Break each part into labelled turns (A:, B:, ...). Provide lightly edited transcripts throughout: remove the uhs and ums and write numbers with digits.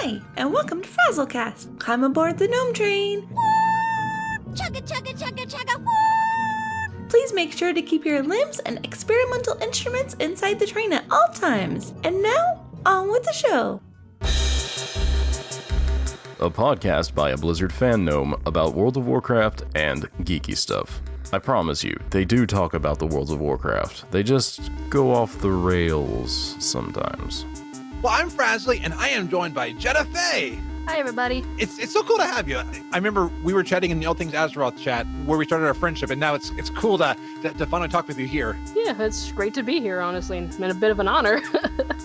A: Hi, and welcome to FrazlCast. Climb aboard the Gnome Train.
B: Woo! Chugga, chugga, chugga, chugga, woo!
A: Please make sure to keep your limbs and experimental instruments inside the train at all times. And now, on with the show.
C: A podcast by a Blizzard fan gnome about World of Warcraft and geeky stuff. I promise you, they do talk about the World of Warcraft. They just go off the rails sometimes.
D: Well, I'm Frazley, and I am joined by Jettafae.
E: Hi, everybody.
D: It's so cool to have you. I remember we were chatting in the All Things Azeroth chat where we started our friendship, and now it's cool to finally talk with you here.
E: Yeah, it's great to be here, honestly. It's been a bit of an honor.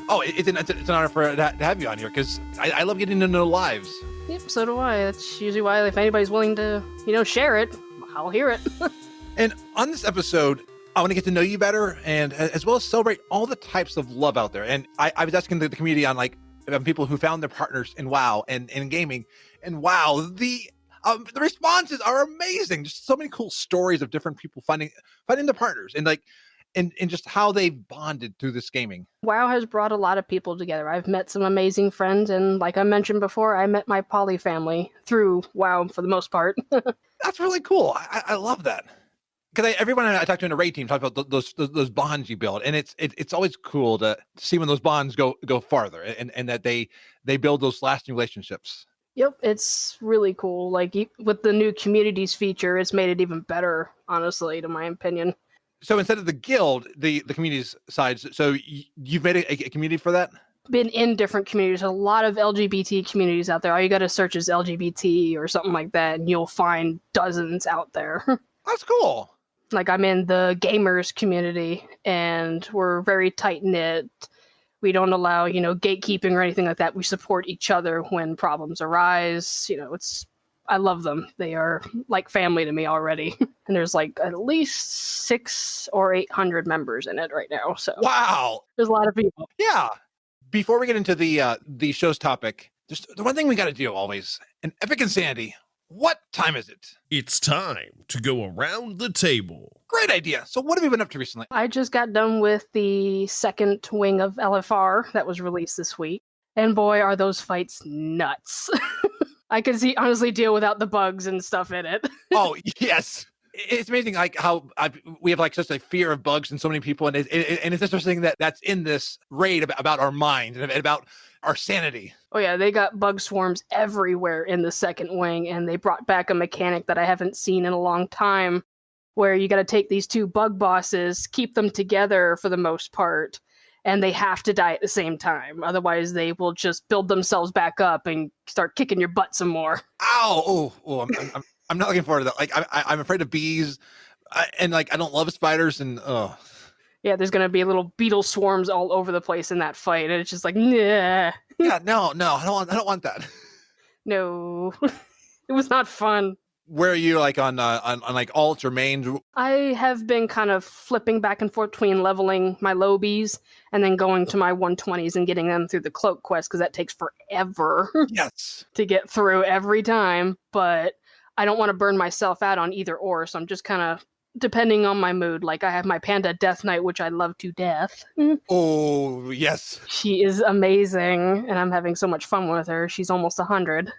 D: Oh, it's an honor to have you on here, because I love getting to know lives.
E: Yep, so do I. That's usually why if anybody's willing to, share it, I'll hear it.
D: And on this episode, I want to get to know you better, and as well as celebrate all the types of love out there. And I was asking the community on people who found their partners in WoW and in gaming, and wow, the responses are amazing. Just so many cool stories of different people finding their partners, and just how they bonded through this gaming.
E: WoW has brought a lot of people together. I've met some amazing friends, and like I mentioned before, I met my poly family through WoW for the most part.
D: That's really cool. I love that. Because everyone I talk to in a raid team talks about those bonds you build, and it's always cool to see when those bonds go farther, and that they build those lasting relationships.
E: Yep, it's really cool. Like with the new communities feature, it's made it even better, honestly, to my opinion.
D: So instead of the guild, the communities side, so you've made a community for that?
E: Been in different communities. A lot of LGBT communities out there. All you got to search is LGBT or something like that, and you'll find dozens out there.
D: That's cool.
E: Like I'm in the gamers community, and we're very tight knit. We don't allow, gatekeeping or anything like that. We support each other when problems arise. I love them. They are like family to me already. And there's at least 600 or 800 members in it right now. So
D: wow,
E: there's a lot of people.
D: Yeah. Before we get into the show's topic, just the one thing we got to do always, an Epicinsanity. What time is it?
F: It's time to go around the table.
D: Great idea. So what have you been up to recently?
E: I just got done with the second wing of LFR that was released this week. And boy, are those fights nuts. I can honestly deal without the bugs and stuff in it.
D: Oh, yes. It's amazing how we have such a fear of bugs in so many people. And it's interesting that's in this raid about our mind and about our sanity.
E: Oh yeah, they got bug swarms everywhere in the second wing, and they brought back a mechanic that I haven't seen in a long time, where you got to take these two bug bosses, keep them together for the most part, and they have to die at the same time. Otherwise, they will just build themselves back up and start kicking your butt some more.
D: Ow! Oh! I'm not looking forward to that. I'm afraid of bees, and I don't love spiders, and
E: Yeah, there's gonna be little beetle swarms all over the place in that fight, and it's just like, nah.
D: Yeah, no, I don't want that.
E: No, it was not fun.
D: Where are you on alts or mains?
E: I have been kind of flipping back and forth between leveling my lobies and then going to my 120s and getting them through the cloak quest, because that takes forever.
D: Yes.
E: To get through every time, but I don't want to burn myself out on either or, so I'm just kind of depending on my mood. I have my Panda Death Knight, which I love to death.
D: Oh, yes.
E: She is amazing, and I'm having so much fun with her. She's almost 100.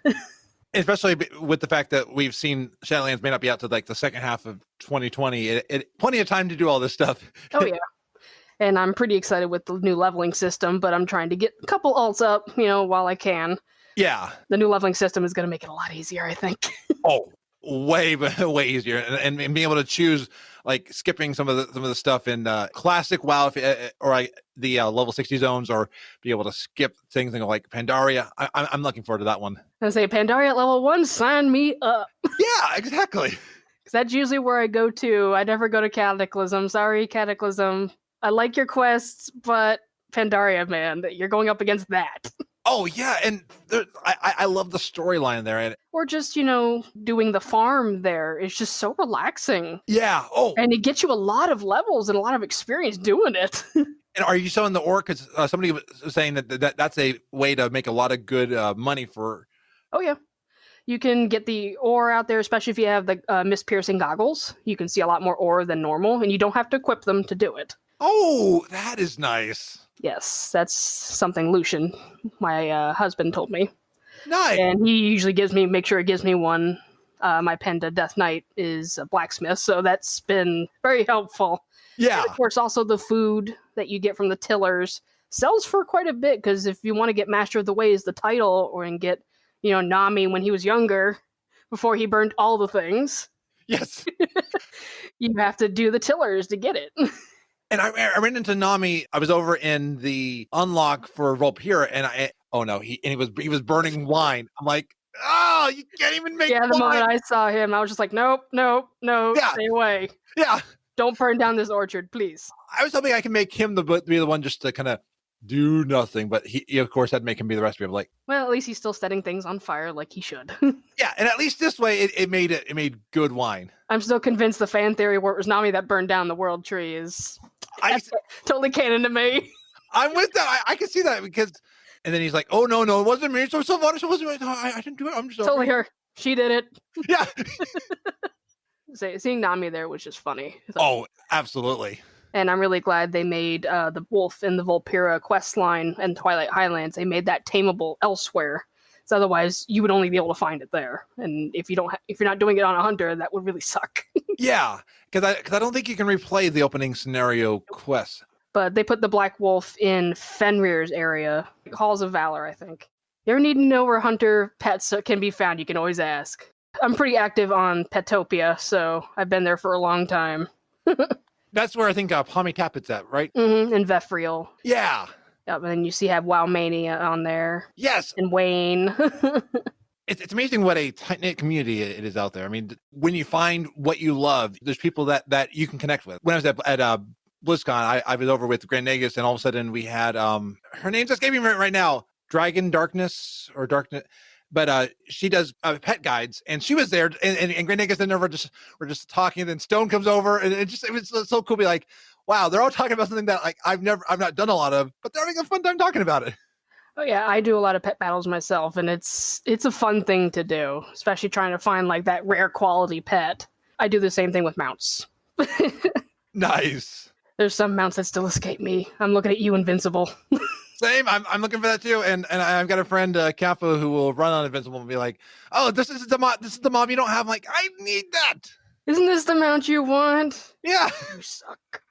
D: Especially with the fact that we've seen Shadowlands may not be out to the second half of 2020. Plenty of time to do all this stuff.
E: Oh, yeah. And I'm pretty excited with the new leveling system, but I'm trying to get a couple alts up, while I can.
D: Yeah.
E: The new leveling system is going to make it a lot easier, I think.
D: Oh, way easier, and being able to choose skipping some of the stuff in classic WoW or the level 60 zones, or be able to skip things like Pandaria. I'm looking forward to that one.
E: I say Pandaria at level 1, sign me up.
D: Yeah, exactly.
E: Because that's usually where I go to. I never go to Cataclysm. Sorry, Cataclysm. I like your quests, but Pandaria, man, you're going up against that.
D: Oh, yeah, and I love the storyline there.
E: Or just, doing the farm there. It's just so relaxing.
D: Yeah, oh.
E: And it gets you a lot of levels and a lot of experience doing it.
D: And are you selling the ore? Because somebody was saying that's a way to make a lot of good money for...
E: Oh, yeah. You can get the ore out there, especially if you have the mist-piercing goggles. You can see a lot more ore than normal, and you don't have to equip them to do it.
D: Oh, that is nice.
E: Yes, that's something Lucian, my husband, told me.
D: Nice.
E: And he usually make sure he gives me one. My Panda Death Knight is a blacksmith, so that's been very helpful.
D: Yeah.
E: And of course, also the food that you get from the tillers sells for quite a bit, because if you want to get Master of the Ways, the title, or and get, Nami when he was younger, before he burned all the things,
D: Yes.
E: you have to do the tillers to get it.
D: And I ran into Nami. I was over in the unlock for Volpira, and he was burning wine. I'm like, oh, you can't even make
E: Yeah, the
D: wine.
E: moment I saw him, I was just like, nope,
D: Yeah.
E: stay away.
D: Yeah.
E: Don't burn down this orchard, please.
D: I was hoping I can make him be the one just to kind of do nothing, but he of course had to make him be the recipe. I'm like,
E: well, at least he's still setting things on fire like he should.
D: yeah, and at least this way it made good wine.
E: I'm still convinced the fan theory where it was Nami that burned down the world tree is totally canon to me.
D: I'm with that. I can see that, because, and then he's like, oh no, it wasn't me. So it wasn't me. No, I didn't do it. I'm just
E: Totally her. She did it.
D: Yeah.
E: Seeing Nami there was just funny. Like,
D: Oh, absolutely.
E: and I'm really glad they made the wolf in the Volpira quest line and Twilight Highlands. They made that tameable elsewhere. So otherwise, you would only be able to find it there. And if you're not doing it on a hunter, that would really suck.
D: Yeah, because I don't think you can replay the opening scenario quest.
E: But they put the Black Wolf in Fenrir's area, Halls of Valor, I think. You ever need to know where hunter pets can be found, you can always ask. I'm pretty active on Petopia, so I've been there for a long time.
D: That's where I think Pommy Tappet's at, right?
E: Mm-hmm, and Vefriel.
D: Yeah.
E: Yep, and then you have WoW Mania on there.
D: Yes.
E: And Wayne.
D: It's amazing what a tight-knit community it is out there. I mean, when you find what you love, there's people that you can connect with. When I was at BlizzCon, I was over with Grand Nagus, and all of a sudden we had her name's escaping me right now, Dragon Darkness or Darkness, but she does pet guides, and she was there, and Grand Nagus and we're just talking, and then Stone comes over, and it was so cool to be like, wow, they're all talking about something that like I've not done a lot of, but they're having a fun time talking about it.
E: Oh yeah, I do a lot of pet battles myself, and it's a fun thing to do, especially trying to find like that rare quality pet. I do the same thing with mounts.
D: Nice.
E: There's some mounts that still escape me. I'm looking at you, Invincible.
D: Same. I'm looking for that too, and I've got a friend Kappa who will run on Invincible and be like, "Oh, this is the mob you don't have." I'm like, I need that.
E: Isn't this the mount you want?
D: Yeah.
E: You suck.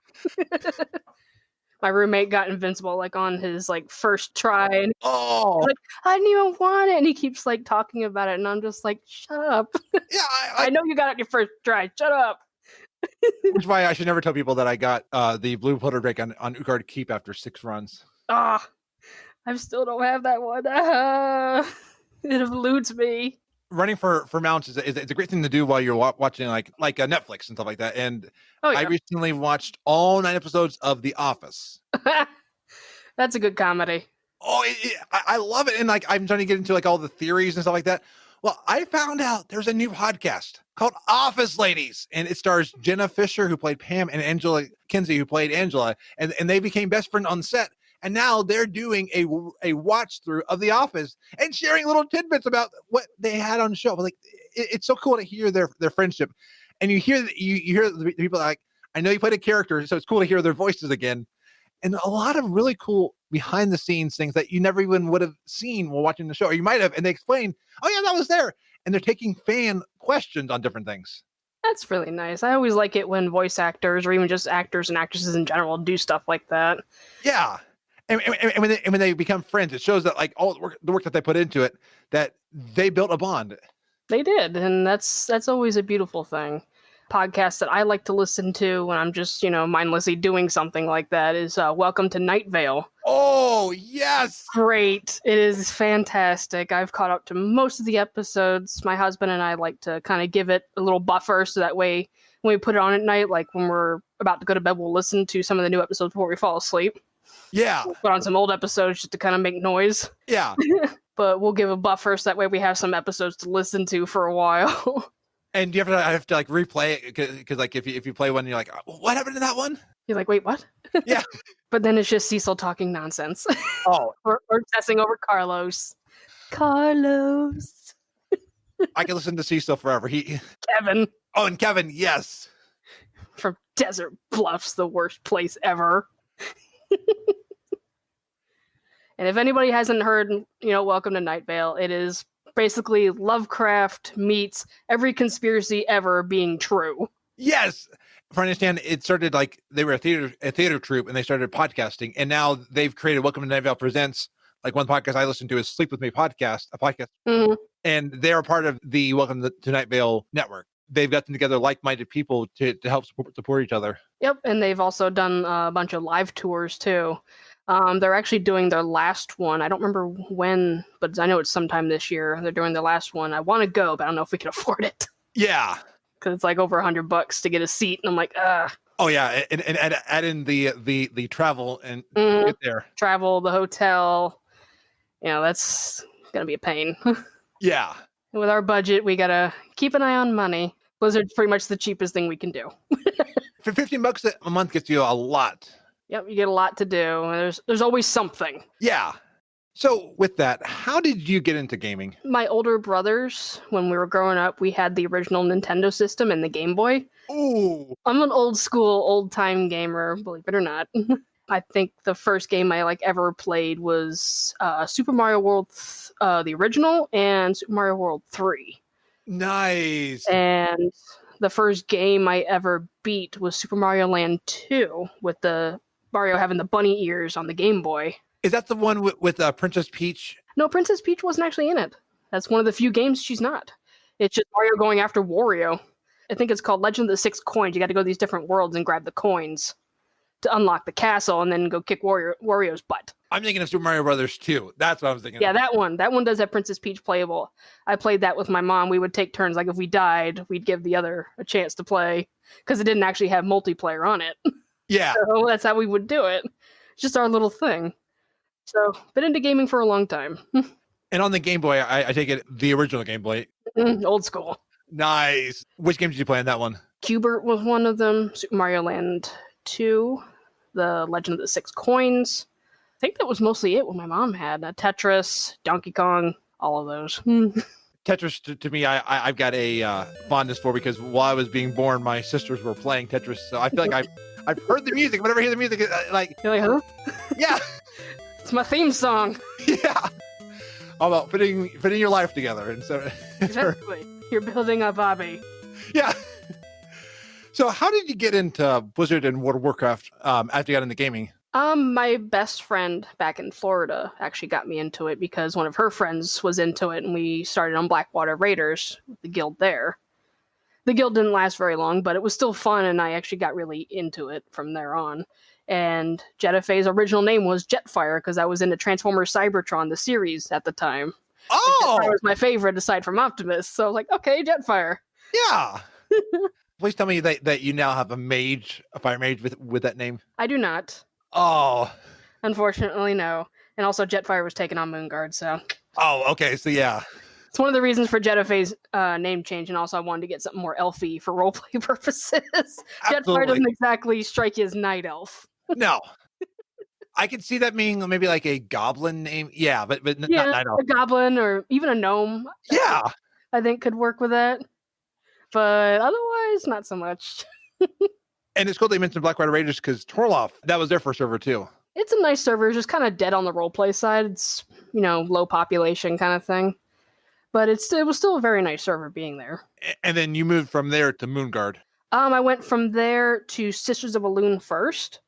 E: My roommate got Invincible like on his like first try, and
D: Oh.
E: like, I didn't even want it, and he keeps like talking about it, and I'm just like, shut up.
D: Yeah.
E: I know you got it on your first try. Shut up.
D: Which is why I should never tell people that I got the blue Plunder Drake on Utgard Keep after 6 runs.
E: Ah, I still don't have that one. It eludes me.
D: Running for mounts is a great thing to do while you're watching like Netflix and stuff like that. And
E: Oh yeah,
D: I recently watched all 9 episodes of The Office.
E: that's a good comedy.
D: Oh, I love it. And like I'm trying to get into like all the theories and stuff like that. Well, I found out there's a new podcast called Office Ladies, and it stars Jenna Fisher, who played Pam, and Angela Kinsey, who played Angela, and they became best friends on set. And now they're doing a watch through of The Office and sharing little tidbits about what they had on the show. But like, it's so cool to hear their friendship, and you hear the people like, I know you played a character, so it's cool to hear their voices again, and a lot of really cool behind the scenes things that you never even would have seen while watching the show, or you might have, and they explain, oh yeah, that was there, and they're taking fan questions on different things.
E: That's really nice. I always like it when voice actors, or even just actors and actresses in general, do stuff like that.
D: Yeah. And when they become friends, it shows that like all the work that they put into it, that they built a bond.
E: They did, and that's always a beautiful thing. Podcasts that I like to listen to when I'm just, mindlessly doing something like that is Welcome to Night Vale.
D: Oh, yes.
E: Great. It is fantastic. I've caught up to most of the episodes. My husband and I like to kind of give it a little buffer so that way when we put it on at night, like when we're about to go to bed, we'll listen to some of the new episodes before we fall asleep.
D: Yeah.
E: We'll put on some old episodes just to kind of make noise.
D: Yeah.
E: But we'll give a buffer so that way we have some episodes to listen to for a while.
D: And you have to like replay it because like if you play one, you're like, what happened to that one?
E: You're like, wait, what?
D: Yeah.
E: But then it's just Cecil talking nonsense.
D: Oh,
E: or obsessing over Carlos. Carlos.
D: I can listen to Cecil forever.
E: Kevin.
D: Oh, and Kevin, yes.
E: From Desert Bluffs, the worst place ever. And if anybody hasn't heard, Welcome to Night Vale, it is basically Lovecraft meets every conspiracy ever being true.
D: Yes. If I understand, it started like they were a theater troupe and they started podcasting, and now they've created Welcome to Night Vale Presents. Like one podcast I listen to is Sleep With Me podcast, a podcast, and they're part of the Welcome to Night Vale network. They've gotten together like-minded people to help support each other.
E: Yep, and they've also done a bunch of live tours too. They're actually doing their last one. I don't remember when, but I know it's sometime this year. They're doing their last one. I want to go, but I don't know if we can afford it.
D: Yeah.
E: Because it's like over $100 to get a seat, and I'm like, ugh.
D: Oh yeah, and add in the travel and get there.
E: Travel, the hotel, that's gonna be a pain.
D: Yeah.
E: With our budget, we gotta keep an eye on money. Blizzard's pretty much the cheapest thing we can do.
D: For $15 a month gets you a lot.
E: Yep, you get a lot to do. There's always something.
D: Yeah. So with that, how did you get into gaming?
E: My older brothers, when we were growing up, we had the original Nintendo system and the Game Boy.
D: Ooh.
E: I'm an old school, old time gamer, believe it or not. I think the first game I ever played was Super Mario World, the original, and Super Mario World 3.
D: Nice.
E: And the first game I ever beat was Super Mario Land 2, with the Mario having the bunny ears on the Game Boy.
D: Is that the one with Princess Peach?
E: No, Princess Peach wasn't actually in it. That's one of the few games she's not. It's just Mario going after Wario. I think it's called Legend of the Six Coins. You got to go to these different worlds and grab the coins to unlock the castle and then go kick Wario's butt.
D: I'm thinking of Super Mario Brothers 2. That's what I was thinking.
E: Yeah,
D: of.
E: that one. That one does have Princess Peach playable. I played that with my mom. We would take turns. Like if we died, we'd give the other a chance to play because it didn't actually have multiplayer on it.
D: Yeah.
E: So that's how we would do it. It's just our little thing. So, been into gaming for a long time.
D: And on the Game Boy, I take it the original Game Boy.
E: Old school.
D: Nice. Which game did you play on that one?
E: Q*bert was one of them. Super Mario Land 2. The Legend of the Six Coins. I think that was mostly it what my mom had. Tetris, Donkey Kong, all of those.
D: Tetris, to me, I've got a fondness for because while I was being born, my sisters were playing Tetris. So I feel like I've heard the music. Whenever I hear the music,
E: You're like, huh?
D: Yeah.
E: It's my theme song.
D: Yeah. All about putting your life together. And so
E: Exactly. You're building a Bobby.
D: Yeah. So how did you get into Blizzard and World of Warcraft after you got into gaming?
E: My best friend back in Florida actually got me into it because one of her friends was into it, and we started on Blackwater Raiders, the guild there. The guild didn't last very long, but it was still fun, and I actually got really into it from there on. And Jettafae's original name was Jetfire because I was into Transformers Cybertron, the series at the time.
D: Oh!
E: Jetfire was my favorite aside from Optimus, so I was like, okay, Jetfire.
D: Yeah. Please tell me that you now have a fire mage with that name.
E: I do not.
D: Oh.
E: Unfortunately, no. And also Jetfire was taken on Moonguard, so.
D: Oh, okay, so yeah.
E: It's one of the reasons for Jettafae's name change, and also I wanted to get something more elfy for roleplay purposes. Jetfire doesn't exactly strike you as night elf.
D: No. I could see that being maybe like a goblin name. Yeah, but not night elf.
E: A goblin or even a gnome.
D: Yeah.
E: I think could work with that. But otherwise, not so much.
D: And it's cool they mentioned Blackwater Raiders because Torloff, that was their first server too.
E: It's a nice server. It's just kind of dead on the roleplay side. It's, low population kind of thing. But it was still a very nice server being there.
D: And then you moved from there to Moonguard.
E: I went from there to Sisters of Elune first.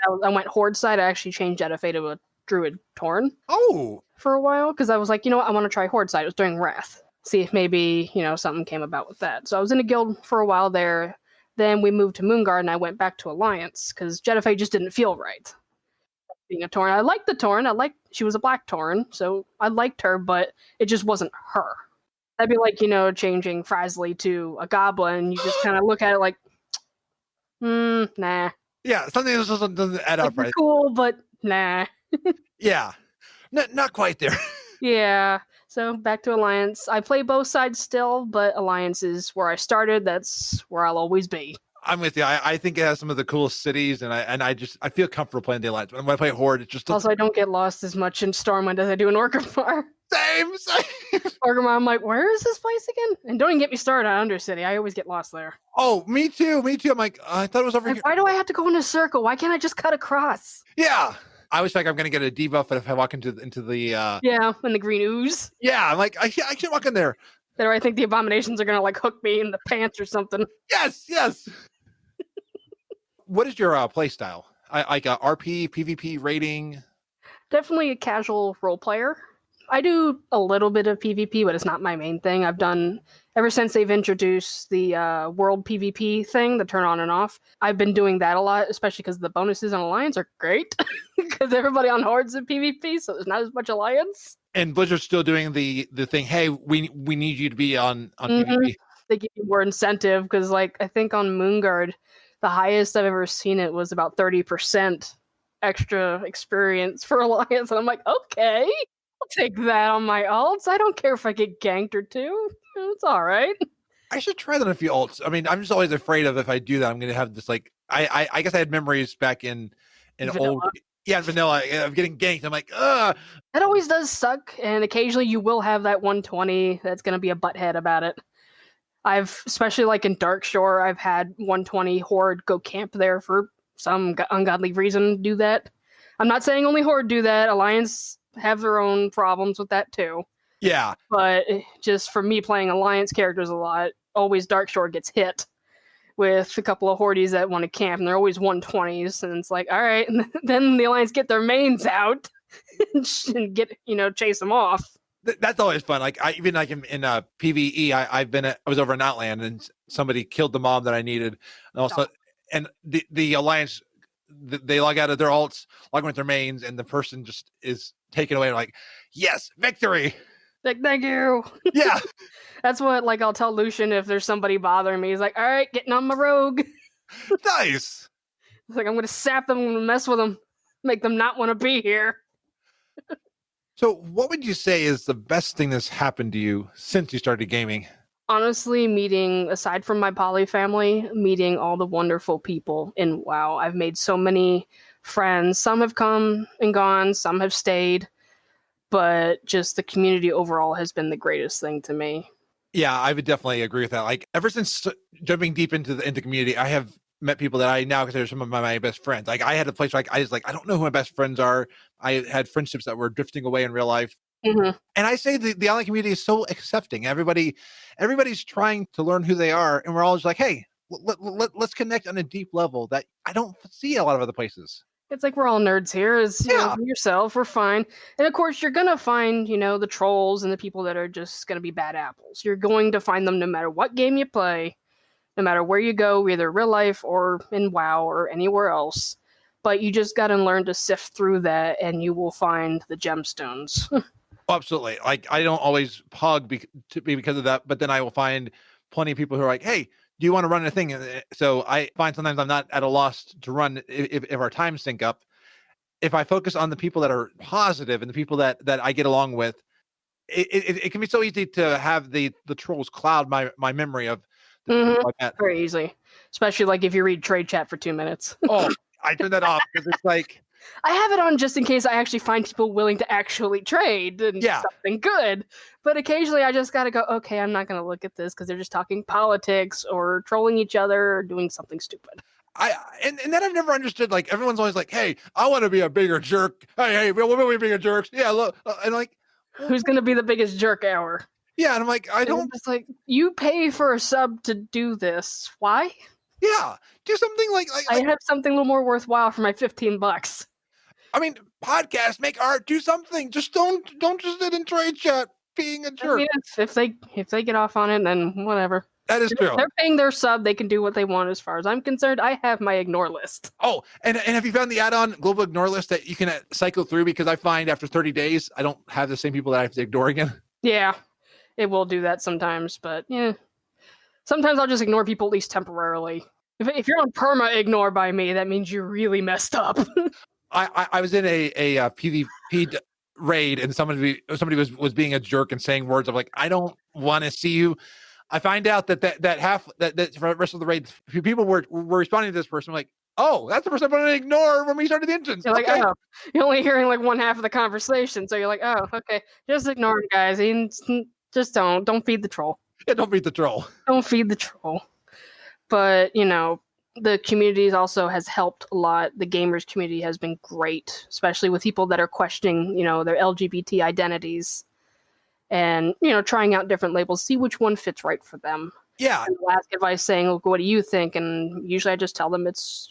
E: And I went Horde side. I actually changed Jettafae to a Druid Tauren.
D: Oh!
E: For a while, because I was like, I want to try Horde side. It was during Wrath. See if maybe, something came about with that. So I was in a guild for a while there. Then we moved to Moonguard, and I went back to Alliance, because Jettafae just didn't feel right. Being a Tauren. I liked the Tauren. She was a black Tauren, so I liked her, but it just wasn't her. That'd be like, changing Frazley to a goblin. You just kind of look at it like, nah.
D: Yeah, something that just doesn't add up, right?
E: Cool, but nah.
D: Yeah, not quite there.
E: Yeah, so back to Alliance. I play both sides still, but Alliance is where I started. That's where I'll always be.
D: I'm with you. I think it has some of the coolest cities, and I feel comfortable playing the Alliance. When I play Horde, it just
E: also I don't get lost as much in Stormwind as I do in Orgrimmar.
D: Same.
E: Orgrimmar, I'm like, where is this place again? And don't even get me started on Undercity. I always get lost there.
D: Oh, me too. I'm like, I thought it was over here.
E: Why do I have to go in a circle? Why can't I just cut across?
D: Yeah. I always feel like I'm going to get a debuff if I walk into the
E: Yeah, and the green ooze.
D: yeah, I'm like, I can't walk in there.
E: There, I think the abominations are gonna like hook me in the pants or something.
D: Yes. What is your play style? Like RP, PvP, rating?
E: Definitely a casual role player. I do a little bit of PvP, but it's not my main thing. I've done ever since they've introduced the world PvP thing, the turn on and off. I've been doing that a lot, especially because the bonuses on Alliance are great. Because everybody on Horde's in PvP, so there's not as much Alliance.
D: And Blizzard's still doing the thing. Hey, we need you to be on PvP.
E: They give you more incentive because, like, I think on Moonguard, the highest I've ever seen it was about 30% extra experience for Alliance, and I'm like, okay. I'll take that on my ults. I don't care if I get ganked or two. It's all right.
D: I should try that on a few ults. I mean, I'm just always afraid of if I do that, I'm going to have this like I guess I had memories back in
E: Vanilla.
D: vanilla of getting ganked. I'm like, ugh.
E: That always does suck, and occasionally you will have that 120 that's going to be a butthead about it. I've, especially like in Darkshore, I've had 120 Horde go camp there for some ungodly reason do that. I'm not saying only Horde do that. Alliance have their own problems with that too.
D: Yeah.
E: But just for me playing Alliance characters a lot, always Darkshore gets hit with a couple of Hordes that want to camp, and they're always 120s, and it's like, all right, and then the Alliance get their mains out and get, chase them off.
D: That's always fun. Like even like in PvE, I was over in Outland and somebody killed the mob that I needed, and also and the Alliance they log out of their alts, log in with their mains, and the person just is taken away. Like, yes, victory.
E: Like, thank you.
D: Yeah.
E: That's what, like, I'll tell Lucian if there's somebody bothering me. He's like, all right, getting on my rogue.
D: Nice.
E: It's like, I'm going to sap them and mess with them, make them not want to be here.
D: So what would you say is the best thing that's happened to you since you started gaming?
E: Honestly, meeting, aside from my poly family, meeting all the wonderful people in WoW. I've made so many friends. Some have come and gone, some have stayed, but just the community overall has been the greatest thing to me.
D: Yeah, I would definitely agree with that. Like ever since jumping deep into the community, I have met people that I now consider some of my best friends. Like I had a place where I don't know who my best friends are. I had friendships that were drifting away in real life.
E: Mm-hmm.
D: And I say the online community is so accepting. Everybody's trying to learn who they are, and we're all just like, hey, let's connect on a deep level that I don't see a lot of other places.
E: It's like we're all nerds here. You know, yourself, we're fine. And of course, you're going to find, the trolls and the people that are just going to be bad apples. You're going to find them no matter what game you play, no matter where you go, either real life or in WoW or anywhere else. But you just got to learn to sift through that, and you will find the gemstones.
D: Absolutely. Like I don't always pug because of that, but then I will find plenty of people who are like, hey, do you want to run a thing? So I find sometimes I'm not at a loss to run if our times sync up. If I focus on the people that are positive and the people that I get along with, it can be so easy to have the trolls cloud my memory of the people like that.
E: Very easy. Especially like if you read trade chat for 2 minutes.
D: Oh, I turn that off because it's like,
E: I have it on just in case I actually find people willing to actually trade and something good. But occasionally I just got to go, okay, I'm not going to look at this because they're just talking politics or trolling each other or doing something stupid.
D: And then I've never understood, like, everyone's always like, hey, I want to be a bigger jerk. Hey, we'll be bigger jerks. Yeah, look. And like,
E: who's going to be the biggest jerk hour?
D: Yeah, and I'm like,
E: It's like, you pay for a sub to do this. Why?
D: Yeah, do something like
E: I have something a little more worthwhile for my $15.
D: I mean, podcast, make art, do something. Just don't just sit in trade chat being a jerk.
E: I mean, if they get off on it, then whatever.
D: That is true.
E: They're paying their sub. They can do what they want as far as I'm concerned. I have my ignore list.
D: Oh, and have you found the add-on global ignore list that you can cycle through? Because I find after 30 days, I don't have the same people that I have to ignore again.
E: Yeah, it will do that sometimes, but yeah. Sometimes I'll just ignore people at least temporarily. If you're on perma ignore by me, that means you really messed up.
D: I was in a PvP raid and somebody was being a jerk and saying words of like, I don't want to see you. I find out that for the rest of the raid, people were responding to this person like, oh, that's the person I'm going to ignore when we started the engines.
E: You're like, oh, you're only hearing like one half of the conversation, so you're like, oh, okay, just ignore him, guys. Just don't feed the troll.
D: Yeah, don't feed the troll.
E: Don't feed the troll. But the communities also has helped a lot. The gamers community has been great, especially with people that are questioning, their LGBT identities and, trying out different labels, see which one fits right for them.
D: Yeah.
E: And they'll ask advice saying, look, what do you think? And usually I just tell them it's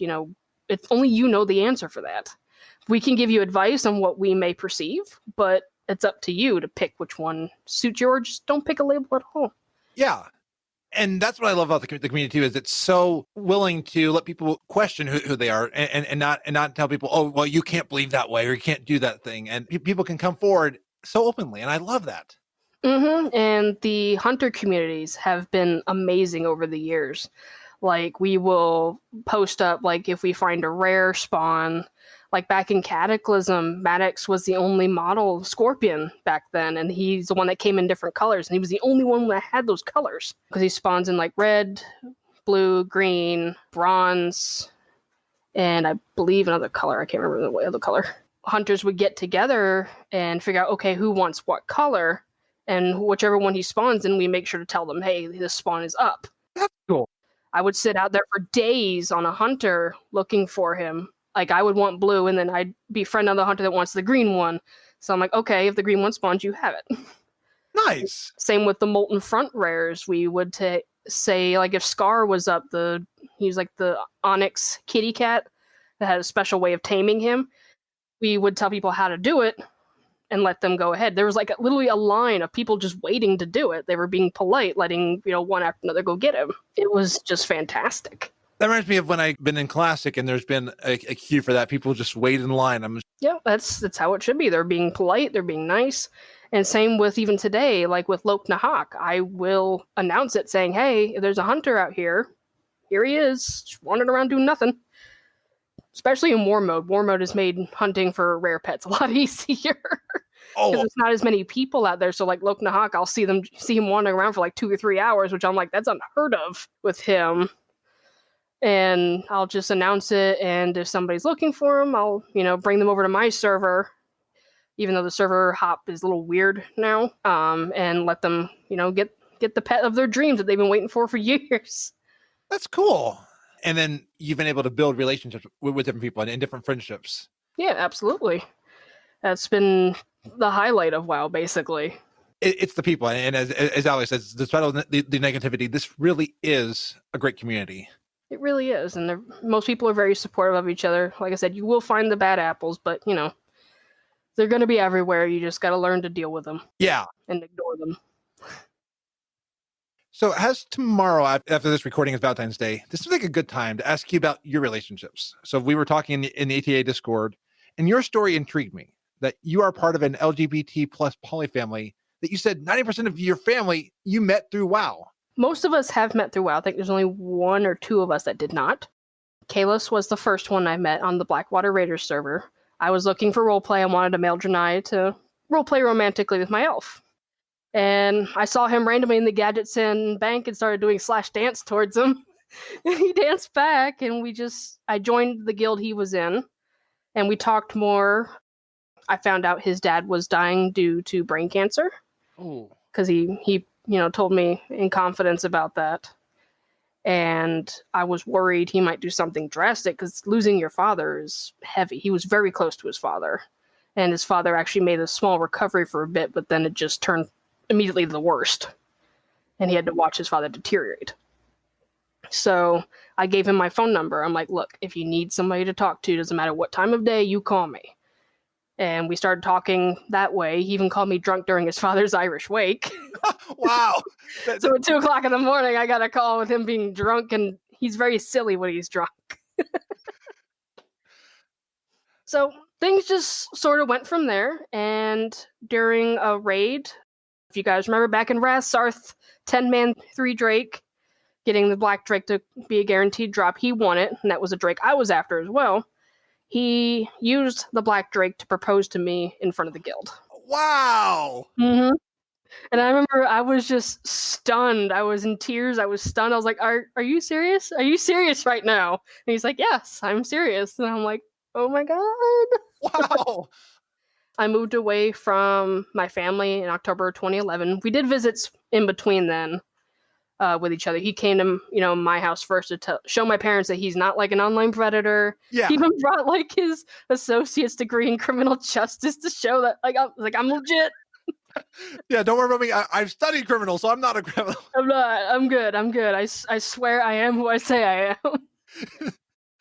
E: only the answer for that. We can give you advice on what we may perceive, but it's up to you to pick which one suits you, or just don't pick a label at all.
D: Yeah. And that's what I love about the community too, is it's so willing to let people question who they are and not tell people, oh, well, you can't believe that way or you can't do that thing. And people can come forward so openly. And I love that.
E: Mm-hmm. And the hunter communities have been amazing over the years. Like, we will post up, like, if we find a rare spawn, like back in Cataclysm, Maddox was the only model Scorpion back then, and he's the one that came in different colors, and he was the only one that had those colors, because he spawns in like red, blue, green, bronze, and I believe another color. I can't remember the other color. Hunters would get together and figure out, okay, who wants what color, and whichever one he spawns in, we make sure to tell them, hey, this spawn is up.
D: That's cool.
E: I would sit out there for days on a hunter looking for him. Like, I would want blue, and then I'd befriend another hunter that wants the green one. So I'm like, okay, if the green one spawns, you have it.
D: Nice.
E: Same with the Molten Front rares. We would say, like, if Scar was up, he was like the Onyx kitty cat that had a special way of taming him. We would tell people how to do it and let them go ahead. There was like literally a line of people just waiting to do it. They were being polite, letting one after another go get him. It was just fantastic.
D: That reminds me of when I've been in Classic and there's been a queue for that. People just wait in line.
E: Yeah, that's how it should be. They're being polite. They're being nice. And same with even today, like with Lok Nahak, I will announce it saying, hey, if there's a hunter out here, here he is, just wandering around doing nothing. Especially in War Mode. War Mode has made hunting for rare pets a lot easier. Because there's not as many people out there. So like Lok Nahak, I'll see him wandering around for like 2 or 3 hours, which I'm like, that's unheard of with him. And I'll just announce it, and if somebody's looking for him, I'll, bring them over to my server, even though the server hop is a little weird now, and let them, get the pet of their dreams that they've been waiting for years.
D: That's cool. And then you've been able to build relationships with different people and different friendships.
E: Yeah, absolutely. That's been the highlight of WoW, basically.
D: It's the people, and as Alex says, despite all the negativity, this really is a great community.
E: It really is, and most people are very supportive of each other. Like I said, you will find the bad apples, but, they're going to be everywhere. You just got to learn to deal with them.
D: Yeah.
E: And ignore them.
D: So as tomorrow, after this recording is Valentine's Day, this is like a good time to ask you about your relationships. So we were talking in the ATA Discord, and your story intrigued me, that you are part of an LGBT plus poly family, that you said 90% of your family you met through WoW. Most
E: of us have met through WoW. I think there's only 1 or 2 of us that did not. Kalis was the first one I met on the Blackwater Raiders server. I was looking for roleplay. I wanted a male Draenei to roleplay romantically with my elf. And I saw him randomly in the Gadgets and bank and started doing /dance towards him. And he danced back, and I joined the guild he was in, and we talked more. I found out his dad was dying due to brain cancer. Oh. Because he told me in confidence about that. And I was worried he might do something drastic, because losing your father is heavy. He was very close to his father. And his father actually made a small recovery for a bit, but then it just turned immediately the worst. And he had to watch his father deteriorate. So I gave him my phone number. I'm like, look, if you need somebody to talk to, doesn't matter what time of day, you call me. And we started talking that way. He even called me drunk during his father's Irish wake.
D: Wow.
E: So at 2:00 in the morning, I got a call with him being drunk, and he's very silly when he's drunk. So things just sort of went from there. And during a raid, if you guys remember back in Raz, Sarth, 10-man, 3 Drake, getting the Black Drake to be a guaranteed drop, he won it. And that was a Drake I was after as well. He used the Black Drake to propose to me in front of the guild.
D: Wow!
E: Mm-hmm. And I remember I was just stunned. I was in tears. I was stunned. I was like, are you serious? Are you serious right now? And he's like, yes, I'm serious. And I'm like, oh my God.
D: Wow!
E: I moved away from my family in October 2011. We did visits in between then. with each other. He came to my house first to show my parents that he's not like an online predator.
D: Yeah.
E: He even brought like his associate's degree in criminal justice to show that I'm legit.
D: Yeah, don't worry about me. I've studied criminal, so I'm not a criminal.
E: I'm not. I'm good. I swear I am who I say I am.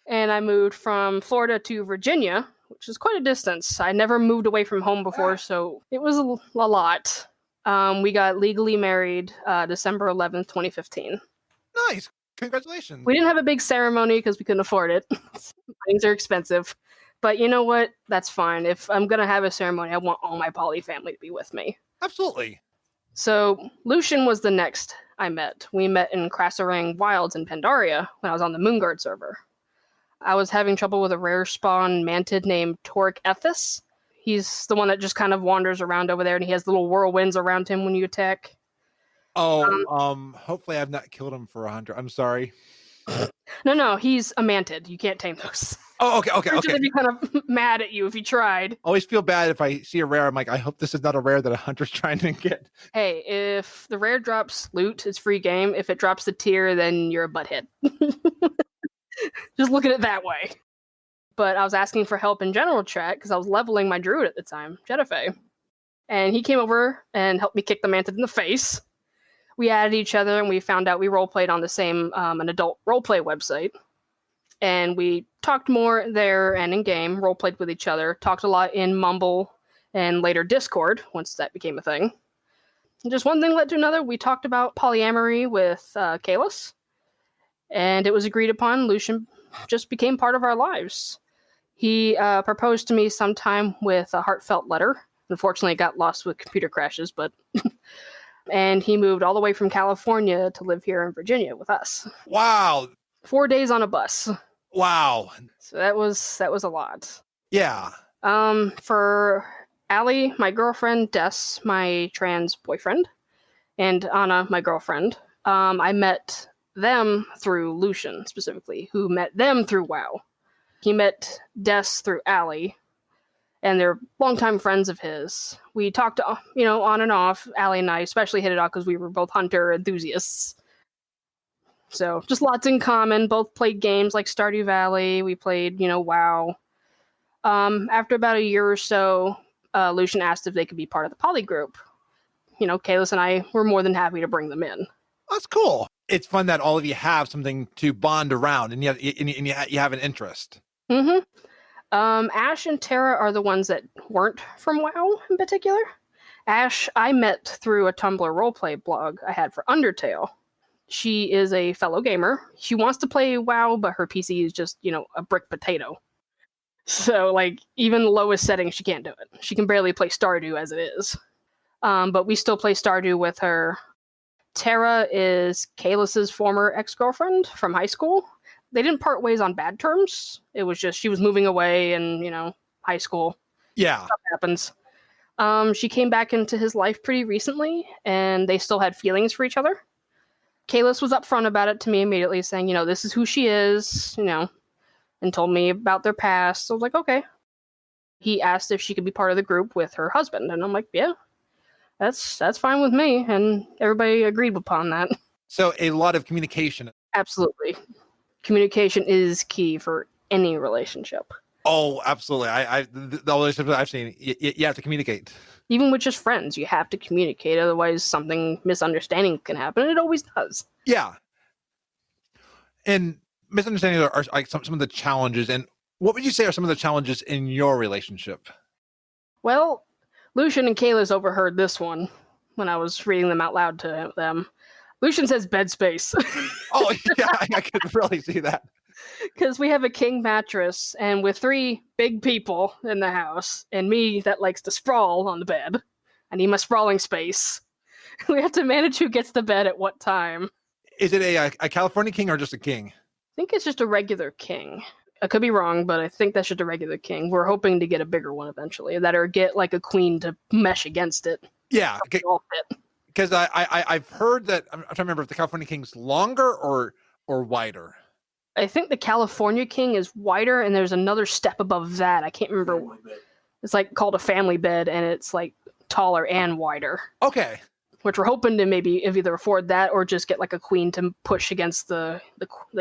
E: And I moved from Florida to Virginia, which is quite a distance. I never moved away from home before, so it was a lot. We got legally married December 11th, 2015.
D: Nice. Congratulations.
E: We didn't have a big ceremony because we couldn't afford it. Things are expensive. But you know what? That's fine. If I'm going to have a ceremony, I want all my poly family to be with me.
D: Absolutely.
E: So Lucian was the next I met. We met in Krasarang Wilds in Pandaria when I was on the Moonguard server. I was having trouble with a rare spawn mantid named Toric Ethis. He's the one that just kind of wanders around over there, and he has little whirlwinds around him when you attack.
D: Oh, hopefully I've not killed him for 100. I'm sorry.
E: No, he's a mantid. You can't tame those.
D: Oh, okay.
E: They'd be kind of mad at you if you tried.
D: Always feel bad if I see a rare. I'm like, I hope this is not a rare that a hunter's trying to get.
E: Hey, if the rare drops loot, it's free game. If it drops the tier, then you're a butthead. Just look at it that way. But I was asking for help in general chat because I was leveling my druid at the time, Jettafae. And he came over and helped me kick the mantid in the face. We added each other and we found out we roleplayed on the same an adult roleplay website. And we talked more there and in game, roleplayed with each other, talked a lot in Mumble and later Discord once that became a thing. And just one thing led to another. We talked about polyamory with Kalis. And it was agreed upon. Lucian just became part of our lives. He proposed to me sometime with a heartfelt letter. Unfortunately, it got lost with computer crashes, but... And he moved all the way from California to live here in Virginia with us.
D: Wow.
E: 4 days on a bus.
D: Wow.
E: So that was a lot.
D: Yeah.
E: For Allie, my girlfriend, Des, my trans boyfriend, and Anna, my girlfriend, I met them through Lucian, specifically, who met them through WoW. He met Des through Allie, and they're longtime friends of his. We talked, on and off. Allie and I especially hit it off because we were both hunter enthusiasts. So, just lots in common. Both played games like Stardew Valley. We played, WoW. After about a year or so, Lucian asked if they could be part of the poly group. Kalis and I were more than happy to bring them in.
D: That's cool. It's fun that all of you have something to bond around, and you have an interest.
E: Mm-hmm. Ash and Tara are the ones that weren't from WoW in particular. Ash, I met through a Tumblr roleplay blog I had for Undertale. She is a fellow gamer. She wants to play WoW, but her PC is just, a brick potato. So, even the lowest settings, she can't do it. She can barely play Stardew as it is. But we still play Stardew with her. Tara is Kalis's former ex-girlfriend from high school. They didn't part ways on bad terms. It was just she was moving away and, high school.
D: Yeah.
E: Stuff happens. She came back into his life pretty recently, and they still had feelings for each other. Kalis was upfront about it to me immediately, saying, this is who she is, and told me about their past. So I was like, okay. He asked if she could be part of the group with her husband, and I'm like, yeah, that's fine with me, and everybody agreed upon that.
D: So a lot of communication.
E: Absolutely. Communication is key for any relationship.
D: Oh, absolutely. The relationships I've seen, you have to communicate. Even
E: with just friends, you have to communicate. Otherwise, misunderstanding can happen. And it always does.
D: Yeah. And misunderstandings are like some of the challenges. And what would you say are some of the challenges in your relationship?
E: Well, Lucian and Kalis overheard this one when I was reading them out loud to them. Lucian says bed space.
D: Oh, yeah, I could really see that.
E: Because we have a king mattress, and with 3 big people in the house, and me that likes to sprawl on the bed, I need my sprawling space. We have to manage who gets the bed at what time.
D: Is it a California king or just a king?
E: I think it's just a regular king. I could be wrong, but I think that's just a regular king. We're hoping to get a bigger one eventually, or get like a queen to mesh against it.
D: Yeah. Because I've heard that, I'm trying to remember if the California king's longer or wider.
E: I think the California king is wider, and there's another step above that. I can't remember. It's called a family bed, and it's taller and wider.
D: Okay.
E: which we're hoping to maybe either afford that or just get like a queen to push against the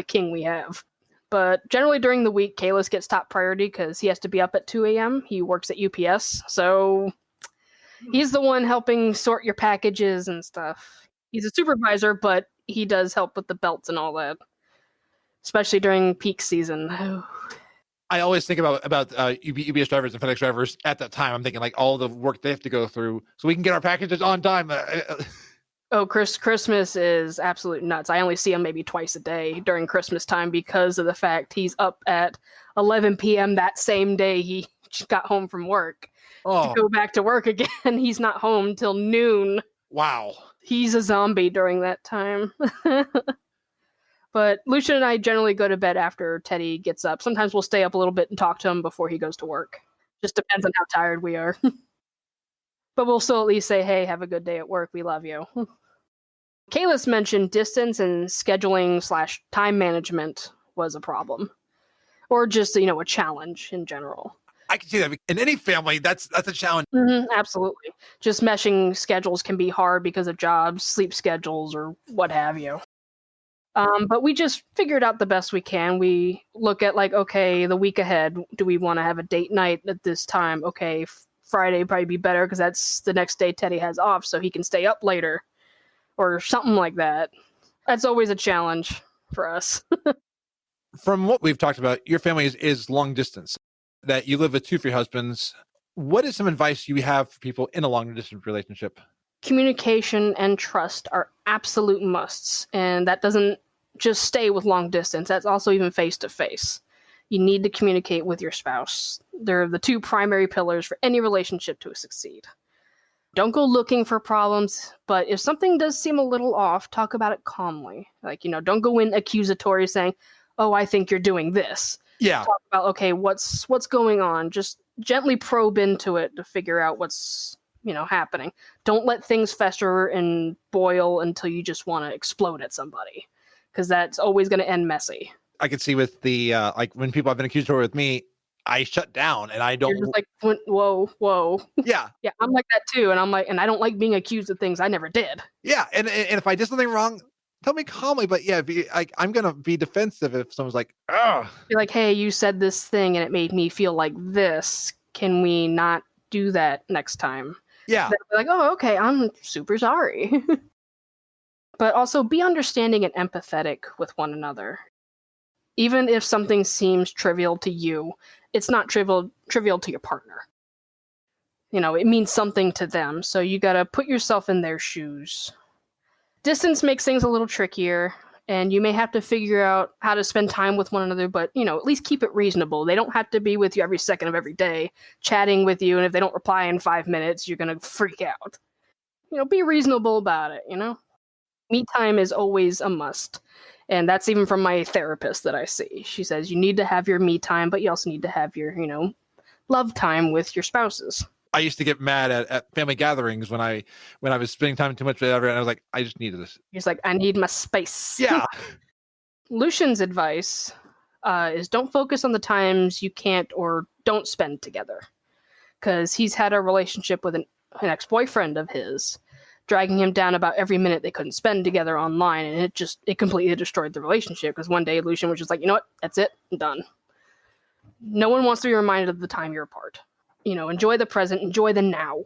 E: king we have. But generally during the week, Kalis gets top priority because he has to be up at 2 a.m. He works at UPS, so he's the one helping sort your packages and stuff. He's a supervisor, but he does help with the belts and all that, especially during peak season.
D: I always think about UPS drivers and FedEx drivers at that time. I'm thinking like all the work they have to go through so we can get our packages on time.
E: Christmas is absolute nuts. I only see him maybe twice a day during Christmas time because of the fact he's up at 11 p.m. that same day he got home from work. To go back to work again. He's not home till noon.
D: Wow.
E: He's a zombie during that time. But Lucian and I generally go to bed after Teddy gets up. Sometimes we'll stay up a little bit and talk to him before he goes to work. Just depends on how tired we are. But we'll still at least say, hey, have a good day at work. We love you. Kalis mentioned distance and scheduling / time management was a problem. Or just, a challenge in general.
D: I can see that in any family. That's a challenge.
E: Mm-hmm, absolutely. Just meshing schedules can be hard because of jobs, sleep schedules, or what have you. But we just figured out the best we can. We look at okay, the week ahead. Do we want to have a date night at this time? Okay, Friday would probably be better because that's the next day Teddy has off, so he can stay up later, or something like that. That's always a challenge for us.
D: From what we've talked about, your family is long distance. That you live with two of your husbands. What is some advice you have for people in a long distance relationship?
E: Communication and trust are absolute musts, and that doesn't just stay with long distance. That's also even face to face. You need to communicate with your spouse. They're the two primary pillars for any relationship to succeed. Don't go looking for problems, but if something does seem a little off, talk about it calmly. Don't go in accusatory saying, oh, I think you're doing this.
D: Yeah.
E: Talk about, okay, what's going on? Just gently probe into it to figure out what's, happening. Don't let things fester and boil until you just want to explode at somebody, because that's always going to end messy.
D: I can see with the, when people have been accusatory with me, I shut down and I don't.
E: You're just like, whoa.
D: Yeah.
E: Yeah, I'm like that too. And and I don't like being accused of things I never did.
D: Yeah. And if I did something wrong, tell me calmly, but yeah, I'm going to be defensive if someone's like, oh.
E: Be like, hey, you said this thing and it made me feel like this. Can we not do that next time?
D: Yeah.
E: They'll be like, oh, okay, I'm super sorry. But also be understanding and empathetic with one another. Even if something seems trivial to you, it's not trivial to your partner. It means something to them, so you gotta put yourself in their shoes. Distance makes things a little trickier, and you may have to figure out how to spend time with one another, but, at least keep it reasonable. They don't have to be with you every second of every day, chatting with you, and if they don't reply in 5 minutes, you're going to freak out. Be reasonable about it, Me time is always a must, and that's even from my therapist that I see. She says you need to have your me time, but you also need to have your, love time with your spouses.
D: I used to get mad at family gatherings when I was spending time too much with everyone. I was like, I just needed this.
E: He's like, I need my space.
D: Yeah.
E: Lucian's advice is don't focus on the times you can't or don't spend together. Because he's had a relationship with an ex-boyfriend of his, dragging him down about every minute they couldn't spend together online, and it completely destroyed the relationship. Because one day Lucian was just like, you know what, that's it, I'm done. No one wants to be reminded of the time you're apart. Enjoy the present, enjoy the now.